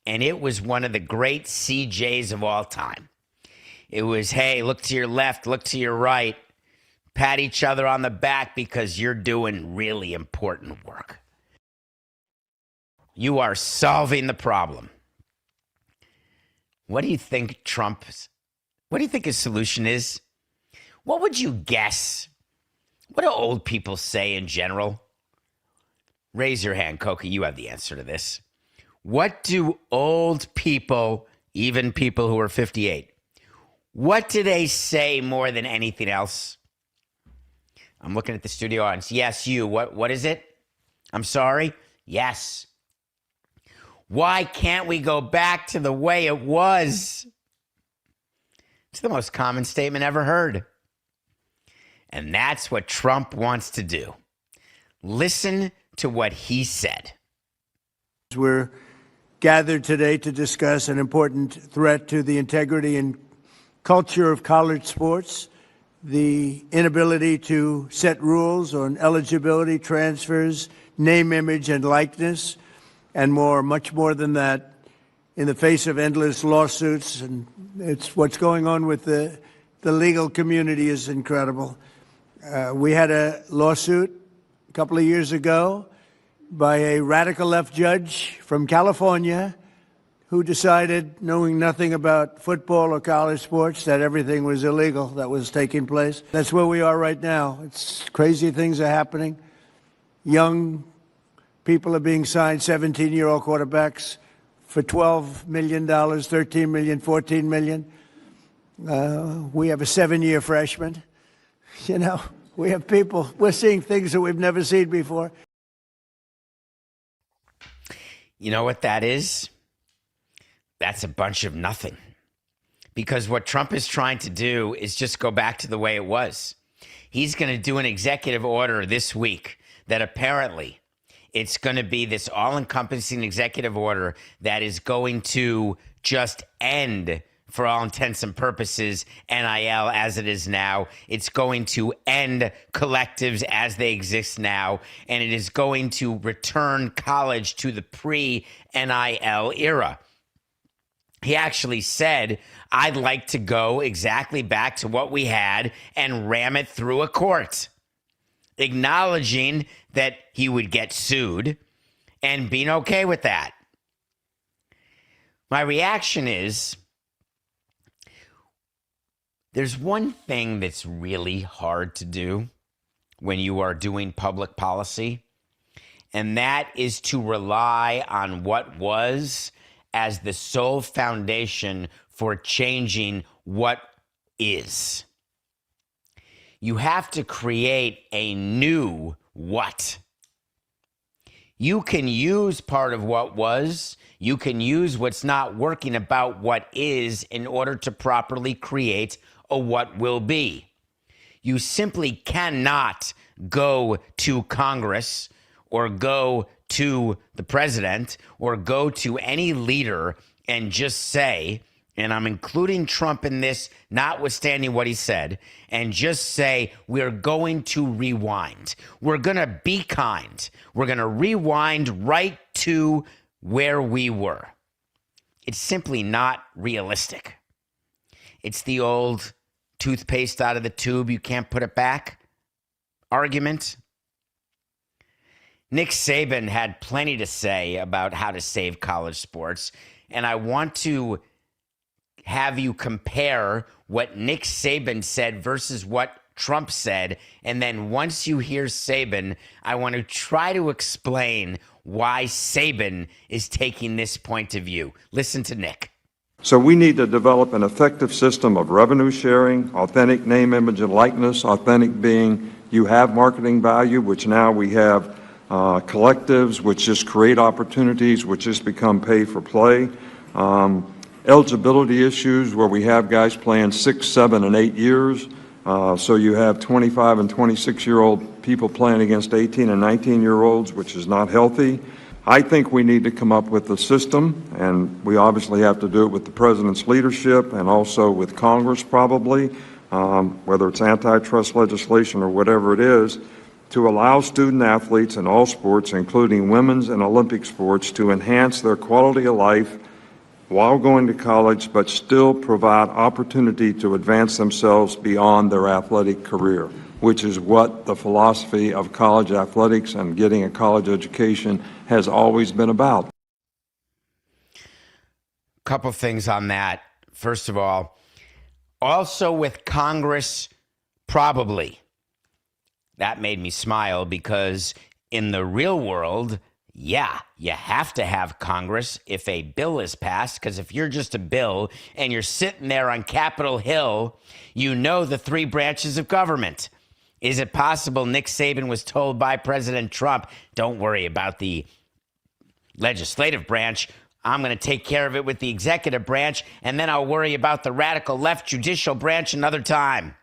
and it was one of the great CJs of all time. It was, hey, look to your left, look to your right, pat each other on the back because you're doing really important work. You are solving the problem. What do you think what do you think his solution is? What would you guess? What do old people say in general? Raise your hand, Coca. You have the answer to this. What do old people, even people who are 58, what do they say more than anything else? I'm looking at the studio audience. Yes, you. What is it? I'm sorry? Yes. Why can't we go back to the way it was? It's the most common statement ever heard. And that's what Trump wants to do. Listen to what he said. We're gathered today to discuss an important threat to the integrity and culture of college sports, the inability to set rules on eligibility, transfers, name, image, and likeness, and more, much more than that, in the face of endless lawsuits. And it's what's going on with the legal community is incredible. We had a lawsuit a couple of years ago by a radical left judge from California who decided, knowing nothing about football or college sports, that everything was illegal that was taking place. That's where we are right now. It's crazy things are happening. Young people are being signed, 17-year-old quarterbacks, for $12 million, $13 million, $14 million. We have a 7-year freshman. You know, we have people, we're seeing things that we've never seen before. You know what that is? That's a bunch of nothing. Because what Trump is trying to do is just go back to the way it was. He's going to do an executive order this week that apparently it's going to be this all-encompassing executive order that is going to just end, for all intents and purposes, NIL as it is now. It's going to end collectives as they exist now, and it is going to return college to the pre-NIL era. He actually said, I'd like to go exactly back to what we had and ram it through a court, acknowledging that he would get sued and being okay with that. My reaction is, there's one thing that's really hard to do when you are doing public policy, and that is to rely on what was as the sole foundation for changing what is. You have to create a new what. You can use part of what was, you can use what's not working about what is in order to properly create a what will be. You simply cannot go to Congress or go to the president or go to any leader and just say, and I'm including Trump in this, notwithstanding what he said, and just say, we're going to rewind. We're going to be kind. We're going to rewind right to where we were. It's simply not realistic. It's the old toothpaste out of the tube, you can't put it back argument. Nick Saban had plenty to say about how to save college sports, and I want to have you compare what Nick Saban said versus what Trump said. And then once you hear Saban, I want to try to explain why Saban is taking this point of view. Listen to Nick. So we need to develop an effective system of revenue sharing, authentic name, image, and likeness, authentic being you have marketing value, which now we have collectives, which just create opportunities, which just become pay for play. Eligibility issues where we have guys playing 6, 7, and 8 years. So you have 25 and 26-year-old people playing against 18 and 19-year-olds, which is not healthy. I think we need to come up with a system, and we obviously have to do it with the president's leadership and also with Congress probably, whether it's antitrust legislation or whatever it is, to allow student athletes in all sports, including women's and Olympic sports, to enhance their quality of life while going to college, but still provide opportunity to advance themselves beyond their athletic career, which is what the philosophy of college athletics and getting a college education has always been about. Couple things on that. First of all, also with Congress, probably. That made me smile because in the real world, yeah, you have to have Congress if a bill is passed, because if you're just a bill and you're sitting there on Capitol Hill, you know the three branches of government. Is it possible Nick Saban was told by President Trump, don't worry about the legislative branch, I'm going to take care of it with the executive branch, and then I'll worry about the radical left judicial branch another time?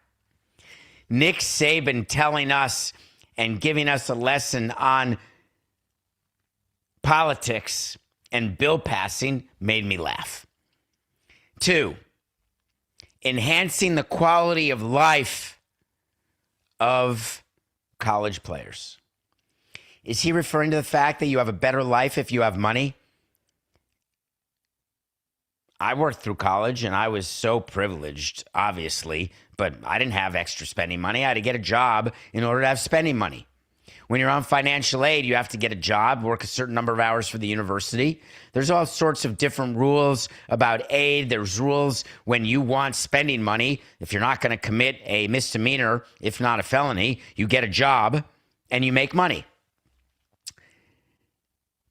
Nick Saban telling us and giving us a lesson on politics and bill passing made me laugh. 2, enhancing the quality of life of college players. Is he referring to the fact that you have a better life if you have money? I worked through college and I was so privileged, obviously, but I didn't have extra spending money. I had to get a job in order to have spending money. When you're on financial aid, you have to get a job, work a certain number of hours for the university. There's all sorts of different rules about aid. There's rules when you want spending money. If you're not going to commit a misdemeanor, if not a felony, you get a job and you make money.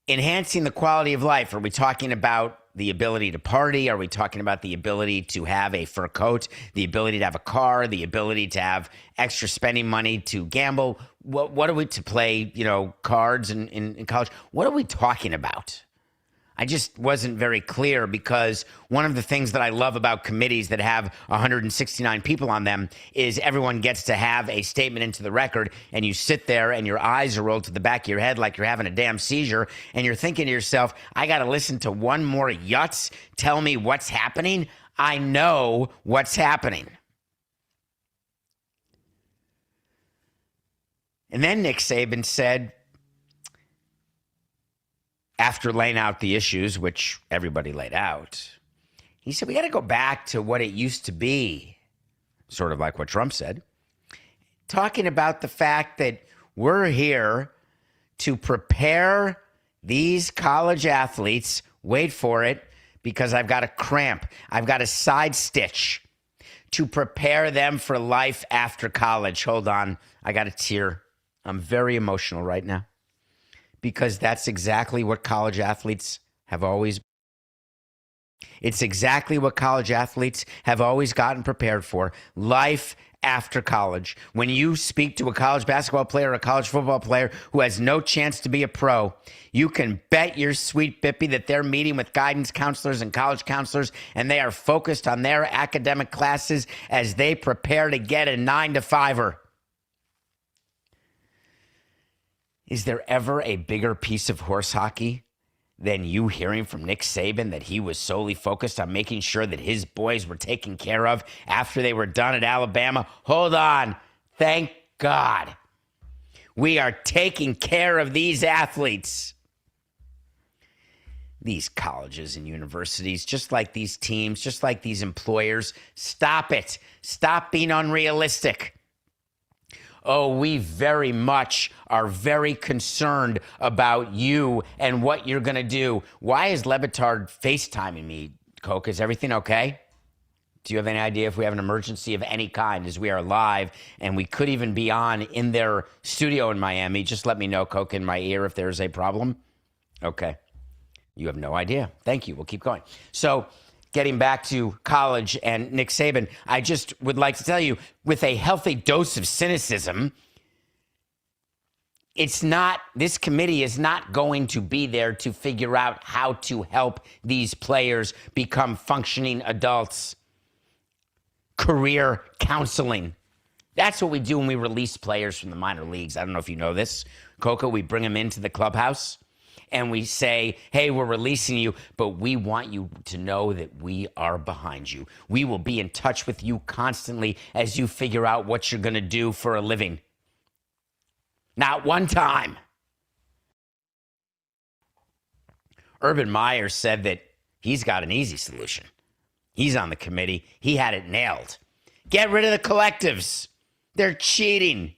Enhancing the quality of life. Are we talking about the ability to party? Are we talking about the ability to have a fur coat, the ability to have a car, the ability to have extra spending money to gamble? What are we to play, cards in college? What are we talking about? I just wasn't very clear, because one of the things that I love about committees that have 169 people on them is everyone gets to have a statement into the record, and you sit there and your eyes are rolled to the back of your head like you're having a damn seizure, and you're thinking to yourself, I got to listen to one more yutz tell me what's happening. I know what's happening. And then Nick Saban said, after laying out the issues, which everybody laid out, he said, we got to go back to what it used to be, sort of like what Trump said, talking about the fact that we're here to prepare these college athletes, wait for it, because I've got a cramp, I've got a side stitch, to prepare them for life after college. Hold on, I got a tear. I'm very emotional right now, because that's exactly what college athletes have always. It's exactly what college athletes have always gotten prepared for. Life after college. When you speak to a college basketball player or a college football player who has no chance to be a pro, you can bet your sweet bippy that they're meeting with guidance counselors and college counselors, and they are focused on their academic classes as they prepare to get a 9-to-5er. Is there ever a bigger piece of horse hockey than you hearing from Nick Saban that he was solely focused on making sure that his boys were taken care of after they were done at Alabama? Hold on. Thank God. We are taking care of these athletes. These colleges and universities, just like these teams, just like these employers, stop it. Stop being unrealistic. Oh, we very much are very concerned about you and what you're going to do. Why is Le Batard FaceTiming me, Coke? Is everything okay? Do you have any idea if we have an emergency of any kind, as we are live and we could even be on in their studio in Miami? Just let me know, Coke, in my ear, if there's a problem. Okay. You have no idea. Thank you. We'll keep going. So getting back to college and Nick Saban, I just would like to tell you, with a healthy dose of cynicism, this committee is not going to be there to figure out how to help these players become functioning adults. Career counseling. That's what we do when we release players from the minor leagues. I don't know if you know this, Coco. We bring them into the clubhouse and we say, hey, we're releasing you, but we want you to know that we are behind you. We will be in touch with you constantly as you figure out what you're going to do for a living. Not one time. Urban Meyer said that he's got an easy solution. He's on the committee. He had it nailed. Get rid of the collectives. They're cheating.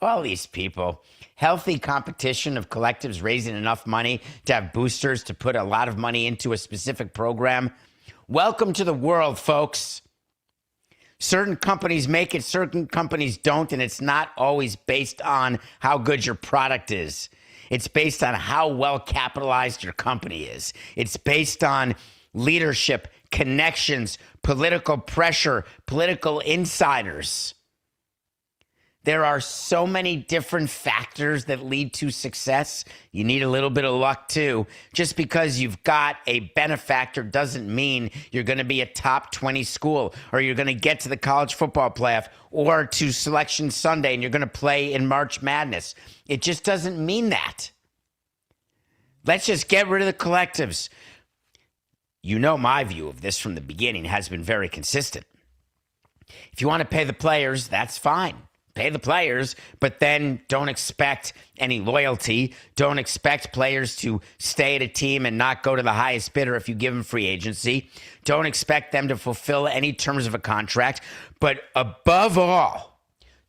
All these people. Healthy competition of collectives raising enough money to have boosters to put a lot of money into a specific program. Welcome to the world, folks. Certain companies make it, certain companies don't, and it's not always based on how good your product is. It's based on how well capitalized your company is. It's based on leadership, connections, political pressure, political insiders. There are so many different factors that lead to success. You need a little bit of luck too. Just because you've got a benefactor doesn't mean you're going to be a top 20 school, or you're going to get to the college football playoff, or to Selection Sunday and you're going to play in March Madness. It just doesn't mean that. Let's just get rid of the collectives. You know my view of this from the beginning has been very consistent. If you want to pay the players, that's fine. Pay the players, but then don't expect any loyalty. Don't expect players to stay at a team and not go to the highest bidder if you give them free agency. Don't expect them to fulfill any terms of a contract. But above all,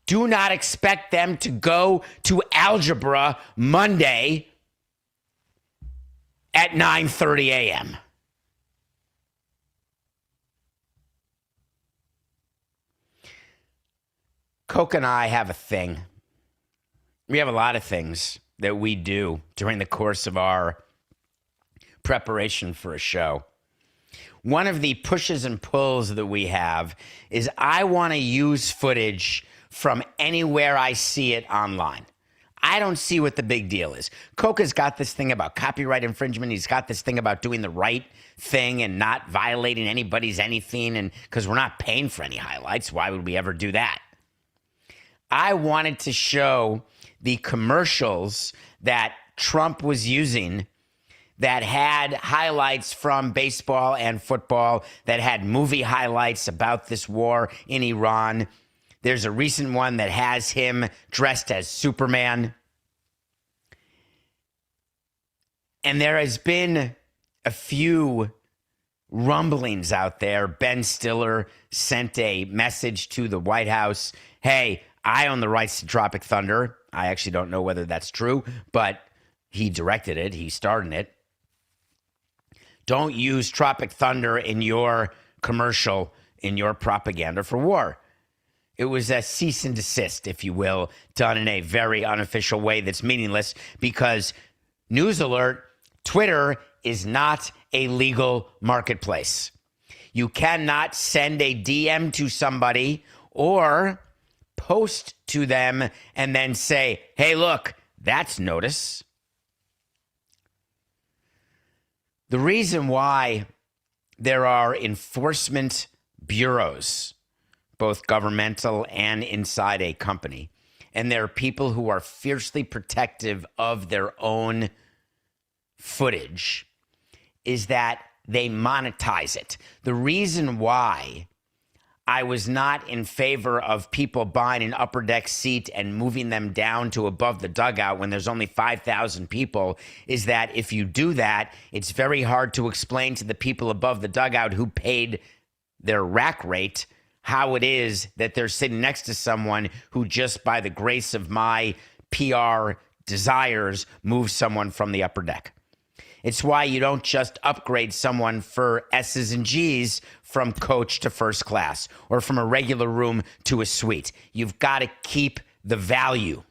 do not expect them to go to algebra Monday at 9:30 a.m. Coke and I have a thing. We have a lot of things that we do during the course of our preparation for a show. One of the pushes and pulls that we have is I want to use footage from anywhere I see it online. I don't see what the big deal is. Coke has got this thing about copyright infringement. He's got this thing about doing the right thing and not violating anybody's anything. And because we're not paying for any highlights, why would we ever do that? I wanted to show the commercials that Trump was using that had highlights from baseball and football, that had movie highlights about this war in Iran. There's a recent one that has him dressed as Superman. And there has been a few rumblings out there. Ben Stiller sent a message to the White House. Hey, I own the rights to Tropic Thunder. I actually don't know whether that's true, but he directed it. He starred in it. Don't use Tropic Thunder in your commercial, in your propaganda for war. It was a cease and desist, if you will, done in a very unofficial way that's meaningless because, news alert, Twitter is not a legal marketplace. You cannot send a DM to somebody or post to them and then say, hey, look, that's notice. The reason why there are enforcement bureaus, both governmental and inside a company, and there are people who are fiercely protective of their own footage, is that they monetize it. The reason why I was not in favor of people buying an upper deck seat and moving them down to above the dugout when there's only 5,000 people is that if you do that, it's very hard to explain to the people above the dugout who paid their rack rate how it is that they're sitting next to someone who just by the grace of my PR desires moves someone from the upper deck. It's why you don't just upgrade someone for S's and G's from coach to first class or from a regular room to a suite. You've got to keep the value.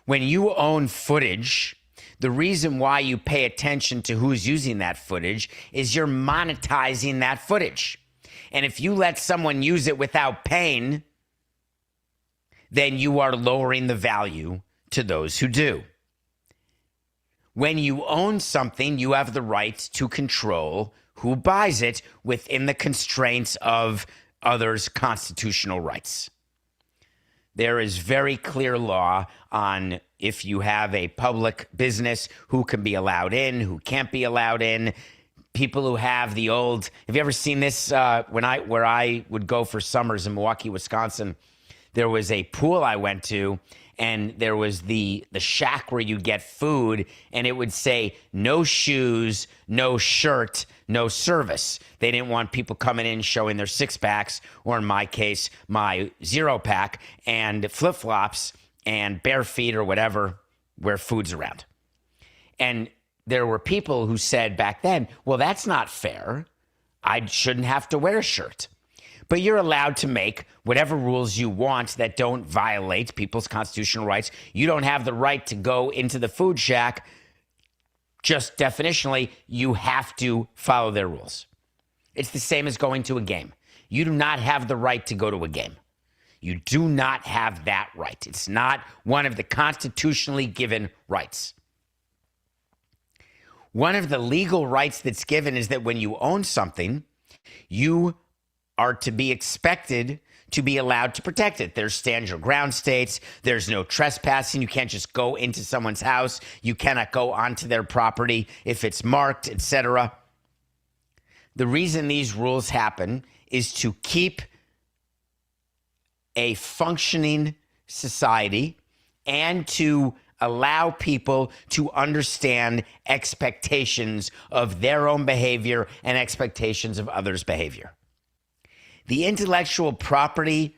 When you own footage, the reason why you pay attention to who's using that footage is you're monetizing that footage. And if you let someone use it without paying, then you are lowering the value to those who do. When you own something, you have the right to control who buys it within the constraints of others' constitutional rights. There is very clear law on if you have a public business, who can be allowed in, who can't be allowed in. People who have the old, have you ever seen this? Where I would go for summers in Milwaukee, Wisconsin, there was a pool I went to, and there was the shack where you get food, and it would say no shoes, no shirt, no service. They didn't want people coming in showing their six packs, or in my case, my 0-pack, and flip-flops and bare feet or whatever, where food's around. And there were people who said back then, well, that's not fair. I shouldn't have to wear a shirt. But you're allowed to make whatever rules you want that don't violate people's constitutional rights. You don't have the right to go into the food shack. Just definitionally, you have to follow their rules. It's the same as going to a game. You do not have the right to go to a game. You do not have that right. It's not one of the constitutionally given rights. One of the legal rights that's given is that when you own something, you are to be expected to be allowed to protect it. There's stand your ground states. There's no trespassing. You can't just go into someone's house. You cannot go onto their property if it's marked, etc. The reason these rules happen is to keep a functioning society and to allow people to understand expectations of their own behavior and expectations of others' behavior. The intellectual property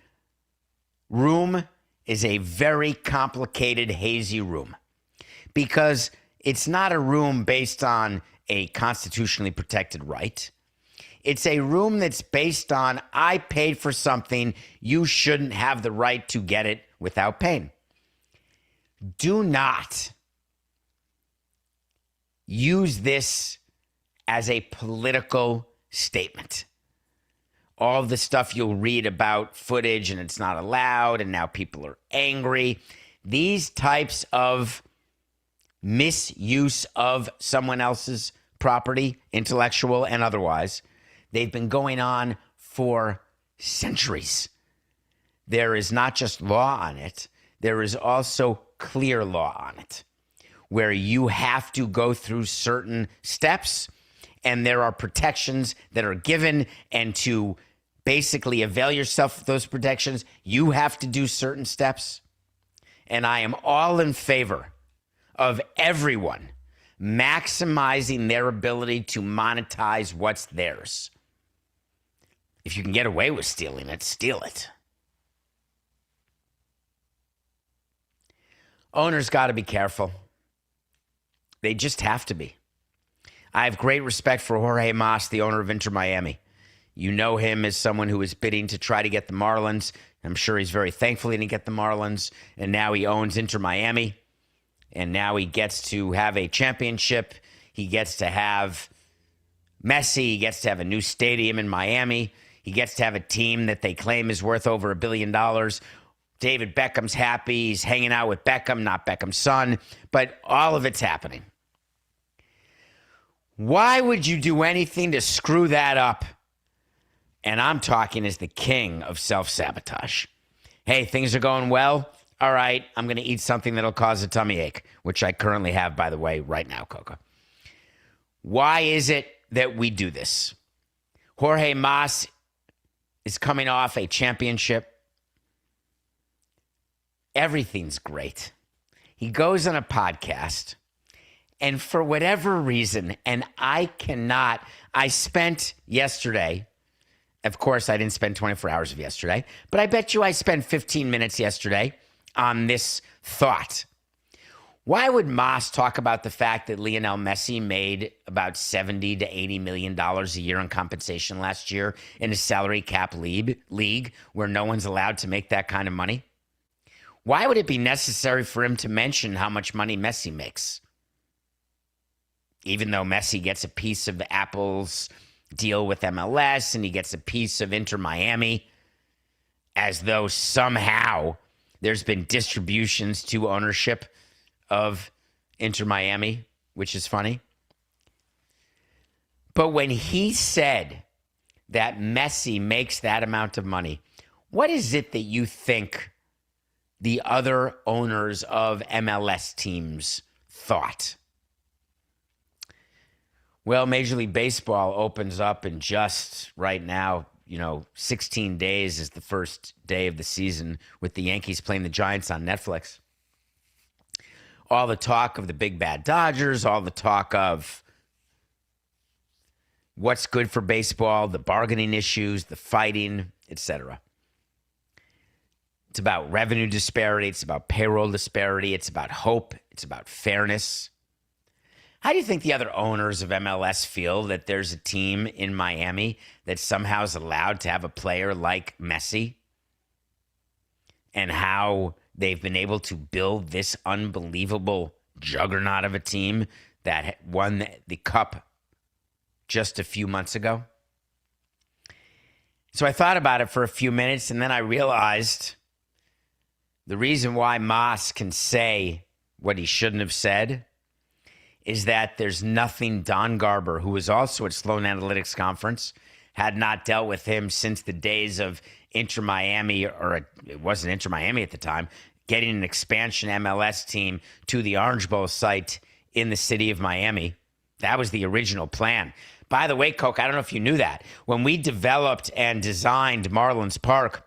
room is a very complicated, hazy room because it's not a room based on a constitutionally protected right. It's a room that's based on, I paid for something, you shouldn't have the right to get it without paying. Do not use this as a political statement. All the stuff you'll read about footage and it's not allowed and now people are angry. These types of misuse of someone else's property, intellectual and otherwise, they've been going on for centuries. There is not just law on it, there is also clear law on it, where you have to go through certain steps and there are protections that are given, and to basically avail yourself of those protections, you have to do certain steps. And I am all in favor of everyone maximizing their ability to monetize what's theirs. If you can get away with stealing it, steal it. Owners got to be careful. They just have to be. I have great respect for Jorge Mas, the owner of Inter Miami. You know him as someone who is bidding to try to get the Marlins. I'm sure he's very thankful he didn't get the Marlins. And now he owns Inter Miami. And now he gets to have a championship. He gets to have Messi. He gets to have a new stadium in Miami. He gets to have a team that they claim is worth over $1 billion. David Beckham's happy. He's hanging out with Beckham, not Beckham's son. But all of it's happening. Why would you do anything to screw that up? And I'm talking as the king of self-sabotage. Hey, things are going well. All right, I'm going to eat something that'll cause a tummy ache, which I currently have, by the way, right now, Coco. Why is it that we do this? Jorge Mas is coming off a championship. Everything's great. He goes on a podcast, and for whatever reason, and I spent yesterday, of course, I didn't spend 24 hours of yesterday, but I bet you I spent 15 minutes yesterday on this thought. Why would Mas talk about the fact that Lionel Messi made about $70 to $80 million a year in compensation last year in a salary cap league where no one's allowed to make that kind of money? Why would it be necessary for him to mention how much money Messi makes? Even though Messi gets a piece of Apple's deal with MLS and he gets a piece of Inter Miami, as though somehow there's been distributions to ownership of Inter Miami, which is funny. But when he said that Messi makes that amount of money, what is it that you think the other owners of MLS teams thought? Well, Major League Baseball opens up in just right now, 16 days is the first day of the season with the Yankees playing the Giants on Netflix. All the talk of the big bad Dodgers, all the talk of what's good for baseball, the bargaining issues, the fighting, etc. It's about revenue disparity. It's about payroll disparity. It's about hope. It's about fairness. How do you think the other owners of MLS feel that there's a team in Miami that somehow is allowed to have a player like Messi? And how they've been able to build this unbelievable juggernaut of a team that won the cup just a few months ago? So I thought about it for a few minutes, and then I realized the reason why Mas can say what he shouldn't have said is that there's nothing Don Garber, who was also at Sloan Analytics Conference, had not dealt with him since the days of Inter Miami, or it wasn't Inter Miami at the time, getting an expansion MLS team to the Orange Bowl site in the city of Miami. That was the original plan. By the way, Coke, I don't know if you knew that. When we developed and designed Marlins Park,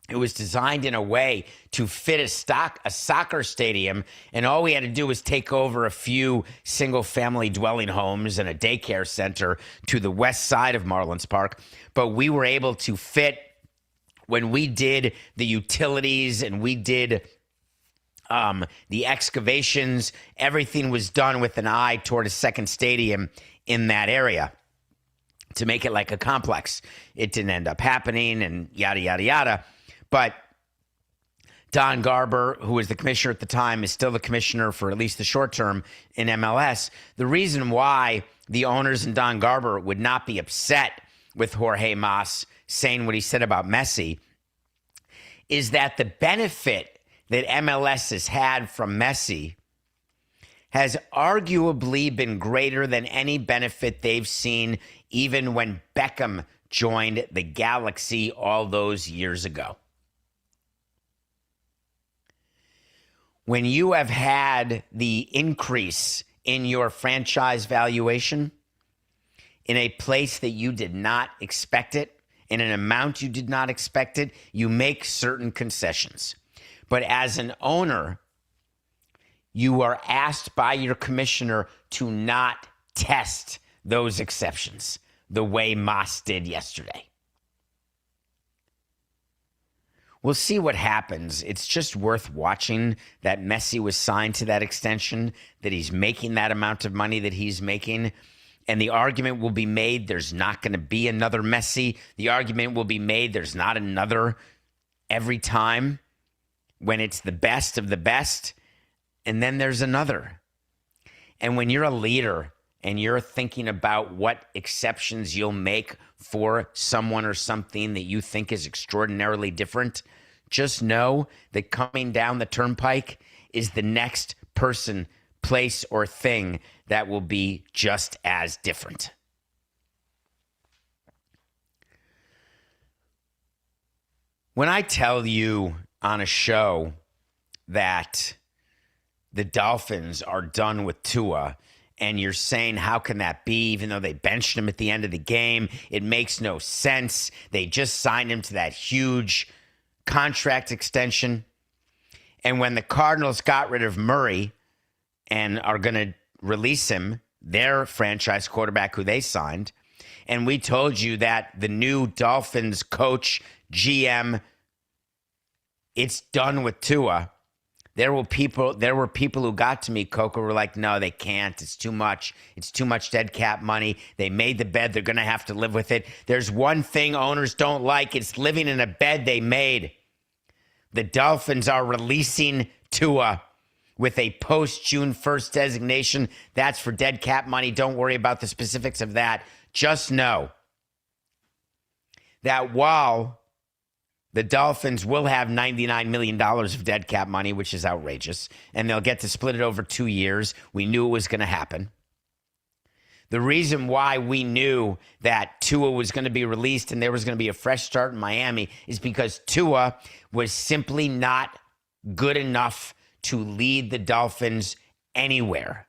it was designed in a way to fit a soccer stadium, and all we had to do was take over a few single-family dwelling homes and a daycare center to the west side of Marlins Park. But we were able to fit, when we did the utilities and we did the excavations, everything was done with an eye toward a second stadium in that area to make it like a complex. It didn't end up happening, and yada, yada, yada. But Don Garber, who was the commissioner at the time, is still the commissioner for at least the short term in MLS. The reason why the owners and Don Garber would not be upset with Jorge Mas saying what he said about Messi is that the benefit that MLS has had from Messi has arguably been greater than any benefit they've seen even when Beckham joined the Galaxy all those years ago. When you have had the increase in your franchise valuation in a place that you did not expect it, in an amount you did not expect it, you make certain concessions. But as an owner, you are asked by your commissioner to not test those exceptions the way Mas did yesterday. We'll see what happens. It's just worth watching that Messi was signed to that extension, that he's making that amount of money that he's making. And the argument will be made there's not going to be another Messi. The argument will be made there's not another every time when it's the best of the best. And then there's another. And when you're a leader and you're thinking about what exceptions you'll make for someone or something that you think is extraordinarily different, just know that coming down the turnpike is the next person, place, or thing that will be just as different. When I tell you on a show that the Dolphins are done with Tua, and you're saying, how can that be, even though they benched him at the end of the game? It makes no sense. They just signed him to that huge contract extension. And when the Cardinals got rid of Murray and are going to release him, their franchise quarterback who they signed, and we told you that the new Dolphins coach, GM, it's done with Tua, There were people who got to me, Coco, were like, no, they can't. It's too much. It's too much dead cap money. They made the bed. They're going to have to live with it. There's one thing owners don't like. It's living in a bed they made. The Dolphins are releasing Tua with a post-June 1st designation. That's for dead cap money. Don't worry about the specifics of that. Just know that while the Dolphins will have $99 million of dead cap money, which is outrageous, and they'll get to split it over 2 years. We knew it was going to happen. The reason why we knew that Tua was going to be released and there was going to be a fresh start in Miami is because Tua was simply not good enough to lead the Dolphins anywhere.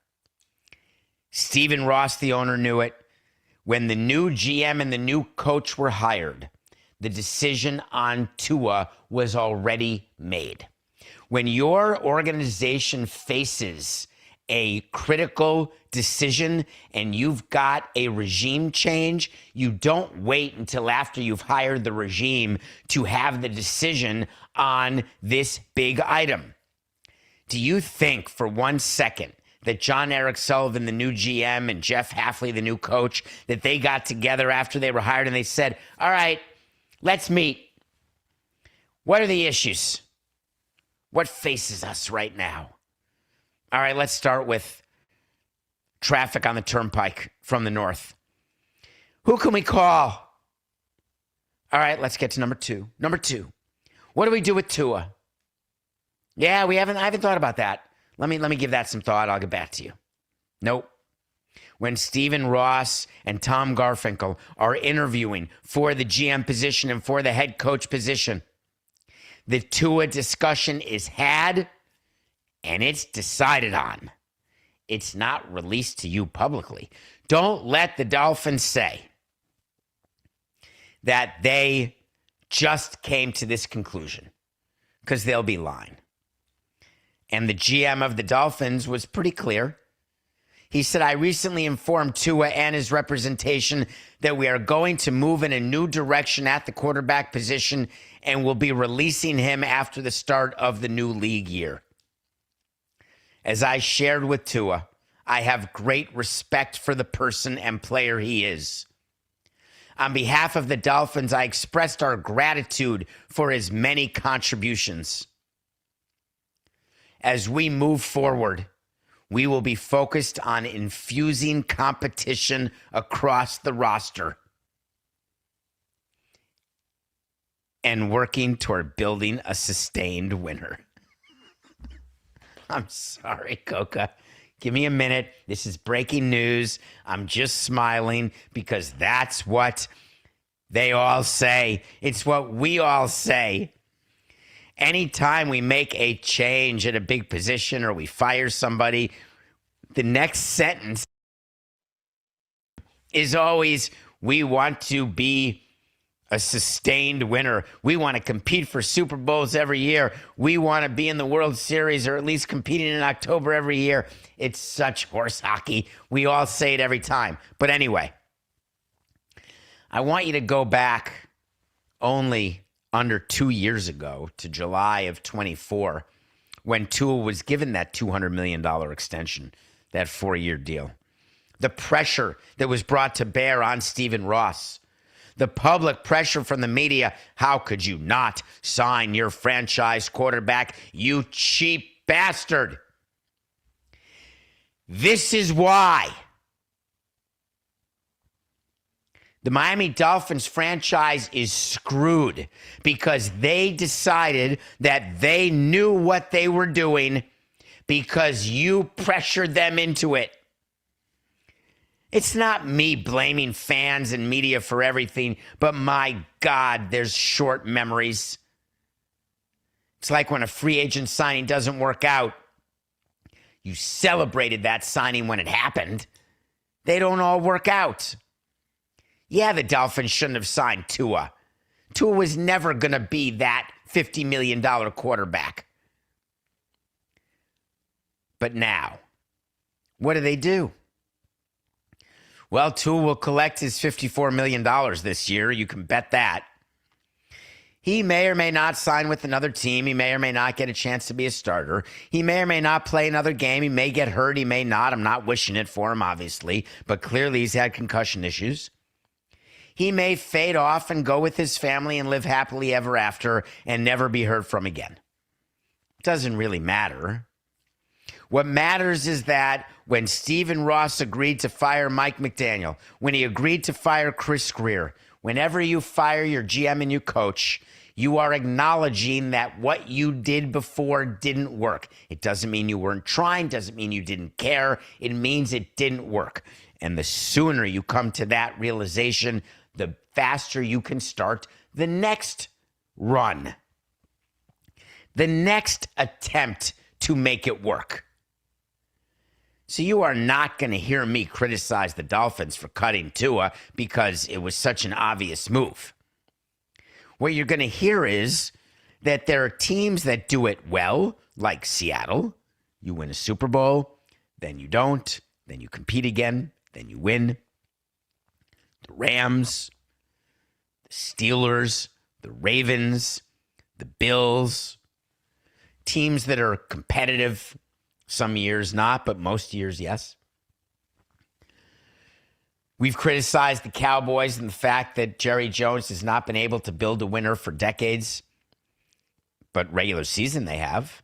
Stephen Ross, the owner, knew it. When the new GM and the new coach were hired, the decision on Tua was already made. When your organization faces a critical decision and you've got a regime change, you don't wait until after you've hired the regime to have the decision on this big item. Do you think for 1 second that John Eric Sullivan, the new GM, and Jeff Hafley, the new coach, that they got together after they were hired and they said, all right, let's meet. What are the issues? What faces us right now? All right, let's start with traffic on the turnpike from the north. Who can we call? All right, let's get to number two. Number two, what do we do with Tua? Yeah, I haven't thought about that. Let me give that some thought. I'll get back to you. Nope. When Stephen Ross and Tom Garfinkel are interviewing for the GM position and for the head coach position, the Tua discussion is had and it's decided on. It's not released to you publicly. Don't let the Dolphins say that they just came to this conclusion, because they'll be lying. And the GM of the Dolphins was pretty clear. He said, I recently informed Tua and his representation that we are going to move in a new direction at the quarterback position and will be releasing him after the start of the new league year. As I shared with Tua, I have great respect for the person and player he is. On behalf of the Dolphins, I expressed our gratitude for his many contributions. As we move forward, we will be focused on infusing competition across the roster and working toward building a sustained winner. I'm sorry, Coca. Give me a minute. This is breaking news. I'm just smiling because that's what they all say. It's what we all say. Anytime we make a change at a big position or we fire somebody, the next sentence is always, we want to be a sustained winner. We want to compete for Super Bowls every year. We want to be in the World Series or at least competing in October every year. It's such horse hockey. We all say it every time. But anyway, I want you to go back only under 2 years ago to July of 24, when Tua was given that $200 million extension, that 4-year deal. The pressure that was brought to bear on Stephen Ross, the public pressure from the media. How could you not sign your franchise quarterback, you cheap bastard? This is why the Miami Dolphins franchise is screwed, because they decided that they knew what they were doing because you pressured them into it. It's not me blaming fans and media for everything, but my God, there's short memories. It's like when a free agent signing doesn't work out. You celebrated that signing when it happened. They don't all work out. Yeah, the Dolphins shouldn't have signed Tua. Tua was never going to be that $50 million quarterback. But now, what do? Well, Tua will collect his $54 million this year. You can bet that. He may or may not sign with another team. He may or may not get a chance to be a starter. He may or may not play another game. He may get hurt. He may not. I'm not wishing it for him, obviously, but clearly he's had concussion issues. He may fade off and go with his family and live happily ever after and never be heard from again. It doesn't really matter. What matters is that when Stephen Ross agreed to fire Mike McDaniel, when he agreed to fire Chris Greer, whenever you fire your GM and your coach, you are acknowledging that what you did before didn't work. It doesn't mean you weren't trying, doesn't mean you didn't care. It means it didn't work. And the sooner you come to that realization, the faster you can start the next run, the next attempt to make it work. So you are not going to hear me criticize the Dolphins for cutting Tua because it was such an obvious move. What you're going to hear is that there are teams that do it well, like Seattle. You win a Super Bowl, then you don't, then you compete again, then you win. The Rams, the Steelers, the Ravens, the Bills, teams that are competitive. Some years not, but most years, yes. We've criticized the Cowboys and the fact that Jerry Jones has not been able to build a winner for decades, but regular season they have.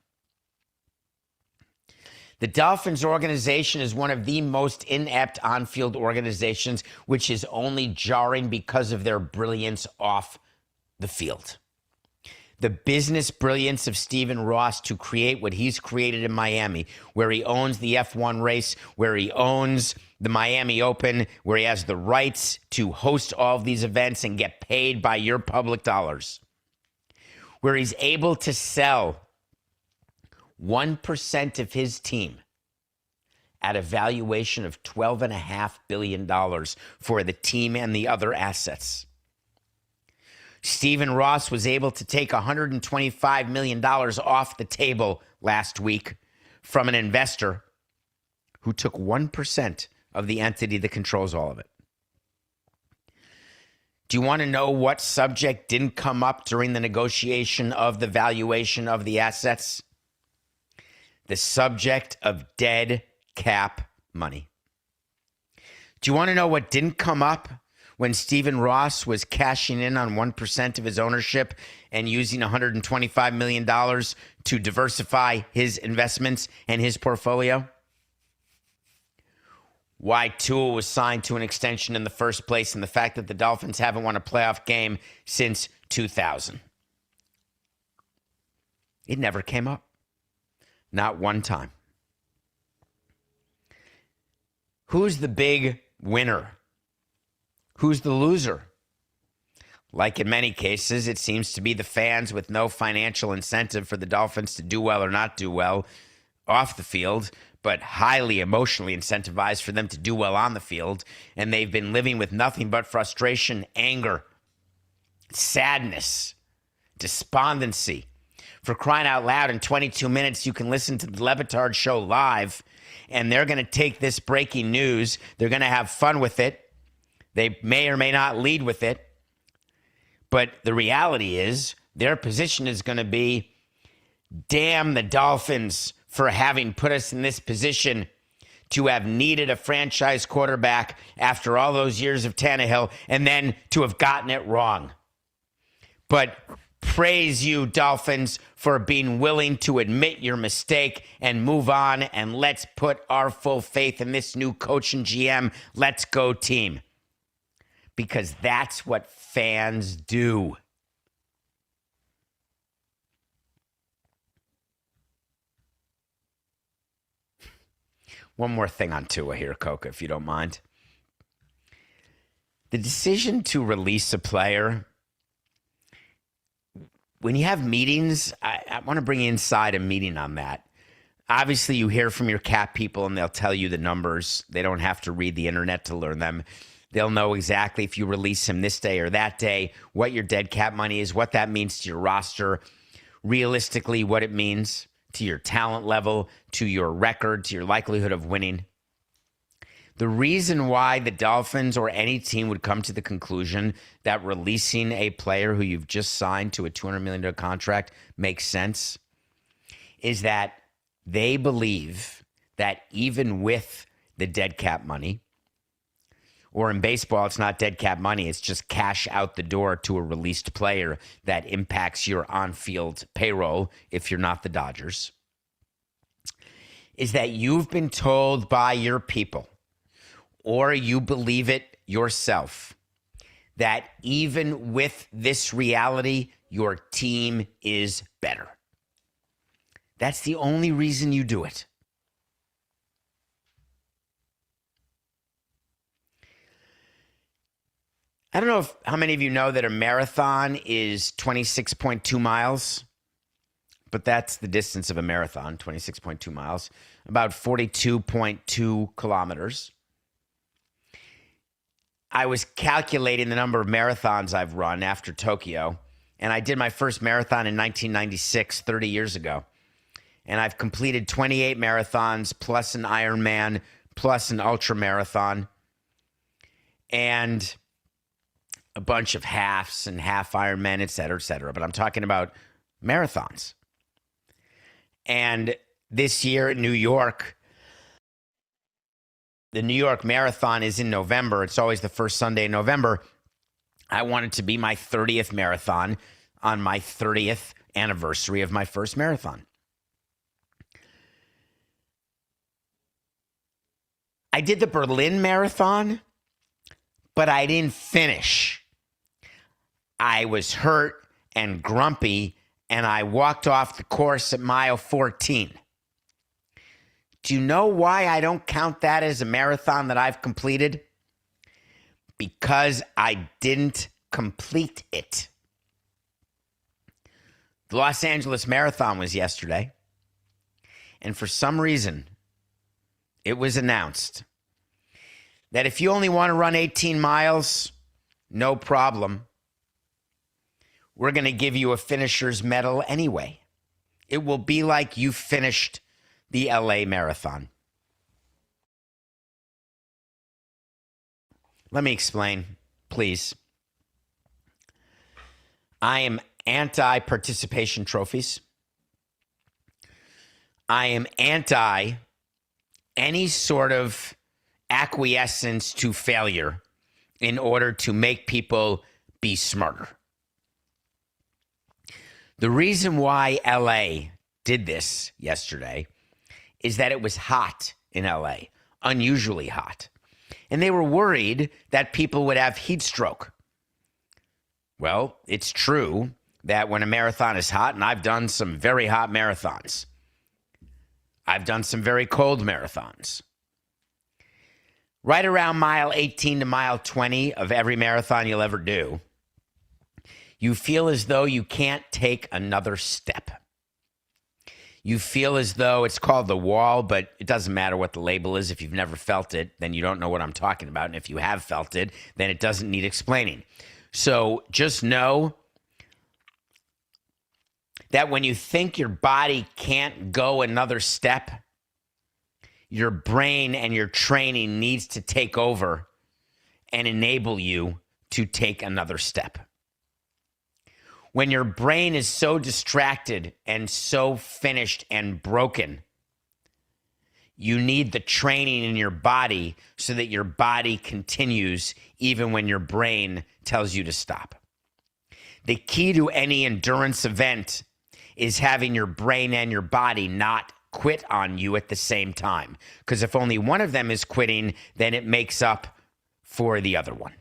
The Dolphins organization is one of the most inept on-field organizations, which is only jarring because of their brilliance off the field. The business brilliance of Stephen Ross to create what he's created in Miami, where he owns the F1 race, where he owns the Miami Open, where he has the rights to host all of these events and get paid by your public dollars, where he's able to sell 1% of his team at a valuation of $12.5 billion for the team and the other assets. Stephen Ross was able to take $125 million off the table last week from an investor who took 1% of the entity that controls all of it. Do you want to know what subject didn't come up during the negotiation of the valuation of the assets? The subject of dead cap money. Do you want to know what didn't come up when Stephen Ross was cashing in on 1% of his ownership and using $125 million to diversify his investments and his portfolio? Why Tua was signed to an extension in the first place, and the fact that the Dolphins haven't won a playoff game since 2000. It never came up. Not one time. Who's the big winner? Who's the loser? Like in many cases, it seems to be the fans with no financial incentive for the Dolphins to do well or not do well off the field, but highly emotionally incentivized for them to do well on the field. And they've been living with nothing but frustration, anger, sadness, despondency. For crying out loud, in 22 minutes, you can listen to the Levitard Show live, and they're going to take this breaking news. They're going to have fun with it. They may or may not lead with it. But the reality is their position is going to be, damn the Dolphins for having put us in this position to have needed a franchise quarterback after all those years of Tannehill and then to have gotten it wrong. But praise you, Dolphins, for being willing to admit your mistake and move on, and let's put our full faith in this new coach and GM. Let's go, team. Because that's what fans do. One more thing on Tua here, Coca, if you don't mind. The decision to release a player, when you have meetings, I want to bring you inside a meeting on that. Obviously, you hear from your cap people, and they'll tell you the numbers. They don't have to read the internet to learn them. They'll know exactly if you release him this day or that day, what your dead cap money is, what that means to your roster, realistically what it means to your talent level, to your record, to your likelihood of winning. The reason why the Dolphins or any team would come to the conclusion that releasing a player who you've just signed to a $200 million contract makes sense is that they believe that even with the dead cap money, or in baseball, it's not dead cap money, it's just cash out the door to a released player that impacts your on-field payroll if you're not the Dodgers, is that you've been told by your people, or you believe it yourself, that even with this reality, your team is better. That's the only reason you do it. I don't know how many of you know that a marathon is 26.2 miles, but that's the distance of a marathon, 26.2 miles, about 42.2 kilometers. I was calculating the number of marathons I've run after Tokyo, and I did my first marathon in 1996, 30 years ago. And I've completed 28 marathons, plus an Ironman, plus an ultra marathon, and a bunch of halves and half Ironman, et cetera, et cetera. But I'm talking about marathons. And this year in New York, the New York Marathon is in November. It's always the first Sunday in November. I want it to be my 30th marathon on my 30th anniversary of my first marathon. I did the Berlin Marathon, but I didn't finish. I was hurt and grumpy, and I walked off the course at mile 14. Do you know why I don't count that as a marathon that I've completed? Because I didn't complete it. The Los Angeles Marathon was yesterday, and for some reason, it was announced that if you only want to run 18 miles, no problem. We're going to give you a finisher's medal anyway. It will be like you finished the LA Marathon. Let me explain, please. I am anti-participation trophies. I am anti any sort of acquiescence to failure in order to make people be smarter. The reason why LA did this yesterday is that it was hot in LA, unusually hot. And they were worried that people would have heat stroke. Well, it's true that when a marathon is hot, and I've done some very hot marathons, I've done some very cold marathons. Right around mile 18 to mile 20 of every marathon you'll ever do, you feel as though you can't take another step. You feel as though it's called the wall, but it doesn't matter what the label is. If you've never felt it, then you don't know what I'm talking about. And if you have felt it, then it doesn't need explaining. So just know that when you think your body can't go another step, your brain and your training needs to take over and enable you to take another step. When your brain is so distracted and so finished and broken, you need the training in your body so that your body continues even when your brain tells you to stop. The key to any endurance event is having your brain and your body not quit on you at the same time. Because if only one of them is quitting, then it makes up for the other one.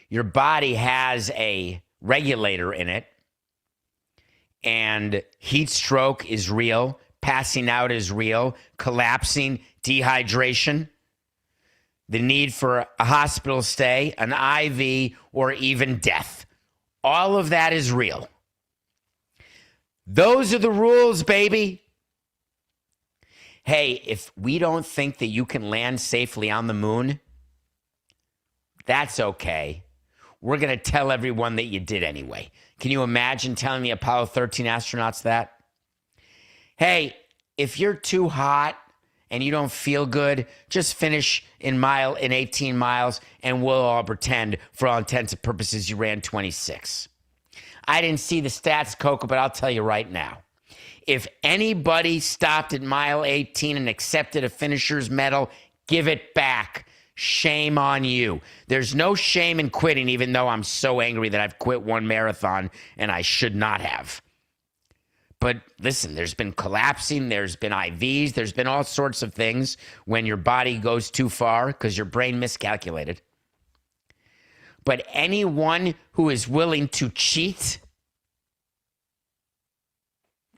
Your body has a regulator in it, and heat stroke is real, passing out is real, collapsing, dehydration, the need for a hospital stay, an IV, or even death. All of that is real. Those are the rules, baby. Hey, if we don't think that you can land safely on the moon, that's okay. We're going to tell everyone that you did anyway. Can you imagine telling the Apollo 13 astronauts that? Hey, if you're too hot and you don't feel good, just finish in 18 miles, and we'll all pretend, for all intents and purposes, you ran 26. I didn't see the stats, Coco, but I'll tell you right now. If anybody stopped at mile 18 and accepted a finisher's medal, give it back. Shame on you. There's no shame in quitting, even though I'm so angry that I've quit one marathon and I should not have. But listen, there's been collapsing, there's been IVs, there's been all sorts of things when your body goes too far because your brain miscalculated. But anyone who is willing to cheat,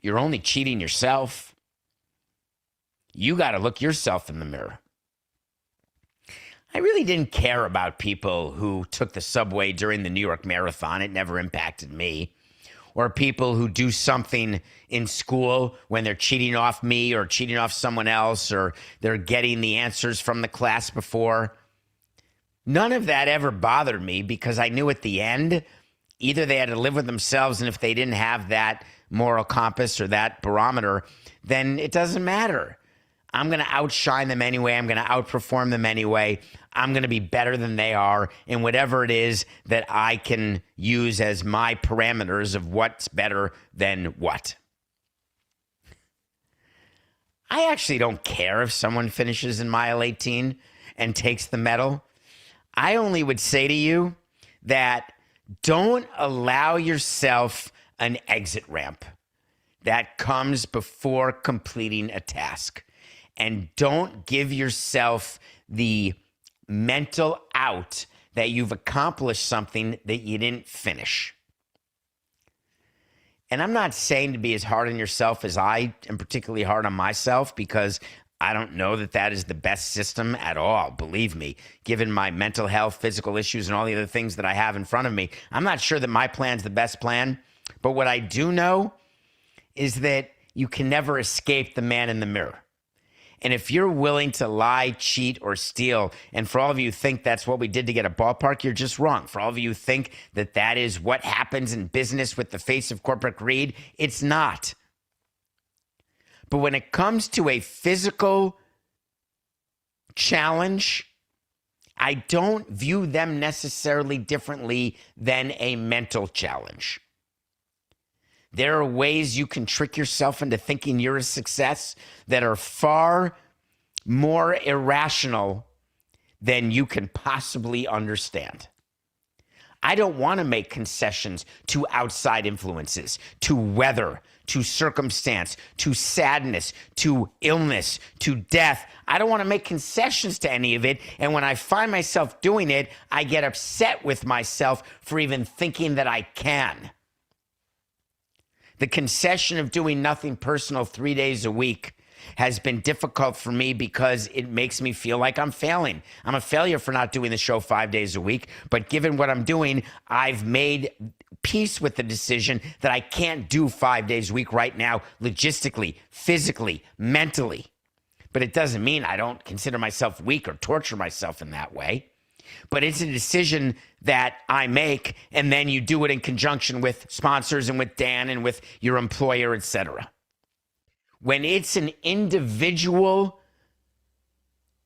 you're only cheating yourself. You got to look yourself in the mirror. I really didn't care about people who took the subway during the New York Marathon. It never impacted me. Or people who do something in school when they're cheating off me or cheating off someone else, or they're getting the answers from the class before. None of that ever bothered me because I knew at the end, either they had to live with themselves, and if they didn't have that moral compass or that barometer, then it doesn't matter. I'm going to outshine them anyway. I'm going to outperform them anyway. I'm going to be better than they are in whatever it is that I can use as my parameters of what's better than what. I actually don't care if someone finishes in mile 18 and takes the medal. I only would say to you that don't allow yourself an exit ramp that comes before completing a task. And don't give yourself the mental out that you've accomplished something that you didn't finish. And I'm not saying to be as hard on yourself as I am particularly hard on myself, because I don't know that that is the best system at all. Believe me, given my mental health, physical issues, and all the other things that I have in front of me, I'm not sure that my plan's the best plan. But what I do know is that you can never escape the man in the mirror. And if you're willing to lie, cheat, or steal, and for all of you who think that's what we did to get a ballpark, you're just wrong. For all of you who think that that is what happens in business with the face of corporate greed, it's not. But when it comes to a physical challenge, I don't view them necessarily differently than a mental challenge. There are ways you can trick yourself into thinking you're a success that are far more irrational than you can possibly understand. I don't want to make concessions to outside influences, to weather, to circumstance, to sadness, to illness, to death. I don't want to make concessions to any of it. And when I find myself doing it, I get upset with myself for even thinking that I can. The concession of doing nothing personal 3 days a week has been difficult for me because it makes me feel like I'm failing. I'm a failure for not doing the show 5 days a week, but given what I'm doing, I've made peace with the decision that I can't do 5 days a week right now, logistically, physically, mentally. But it doesn't mean I don't consider myself weak or torture myself in that way. But it's a decision that I make, and then you do it in conjunction with sponsors and with Dan and with your employer, etc. When it's an individual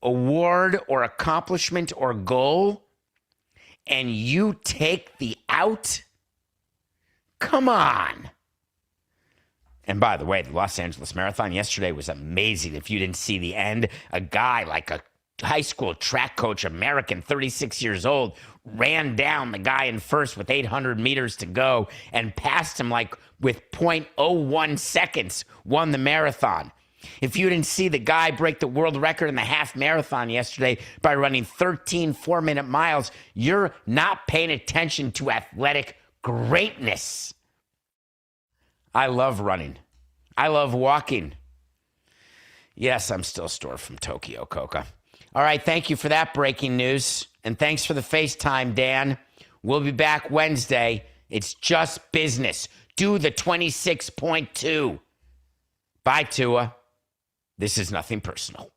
award or accomplishment or goal, and you take the out, come on. And by the way, the Los Angeles Marathon yesterday was amazing. If you didn't see the end, a guy like a high school track coach, American, 36 years old, ran down the guy in first with 800 meters to go and passed him like with 0.01 seconds, won the marathon. If you didn't see the guy break the world record in the half marathon yesterday by running 13 4-minute miles, you're not paying attention to athletic greatness. I love running. I love walking. Yes, I'm still sore from Tokyo, Coca. All right, thank you for that breaking news. And thanks for the FaceTime, Dan. We'll be back Wednesday. It's just business. Do the 26.2. Bye, Tua. This is nothing personal.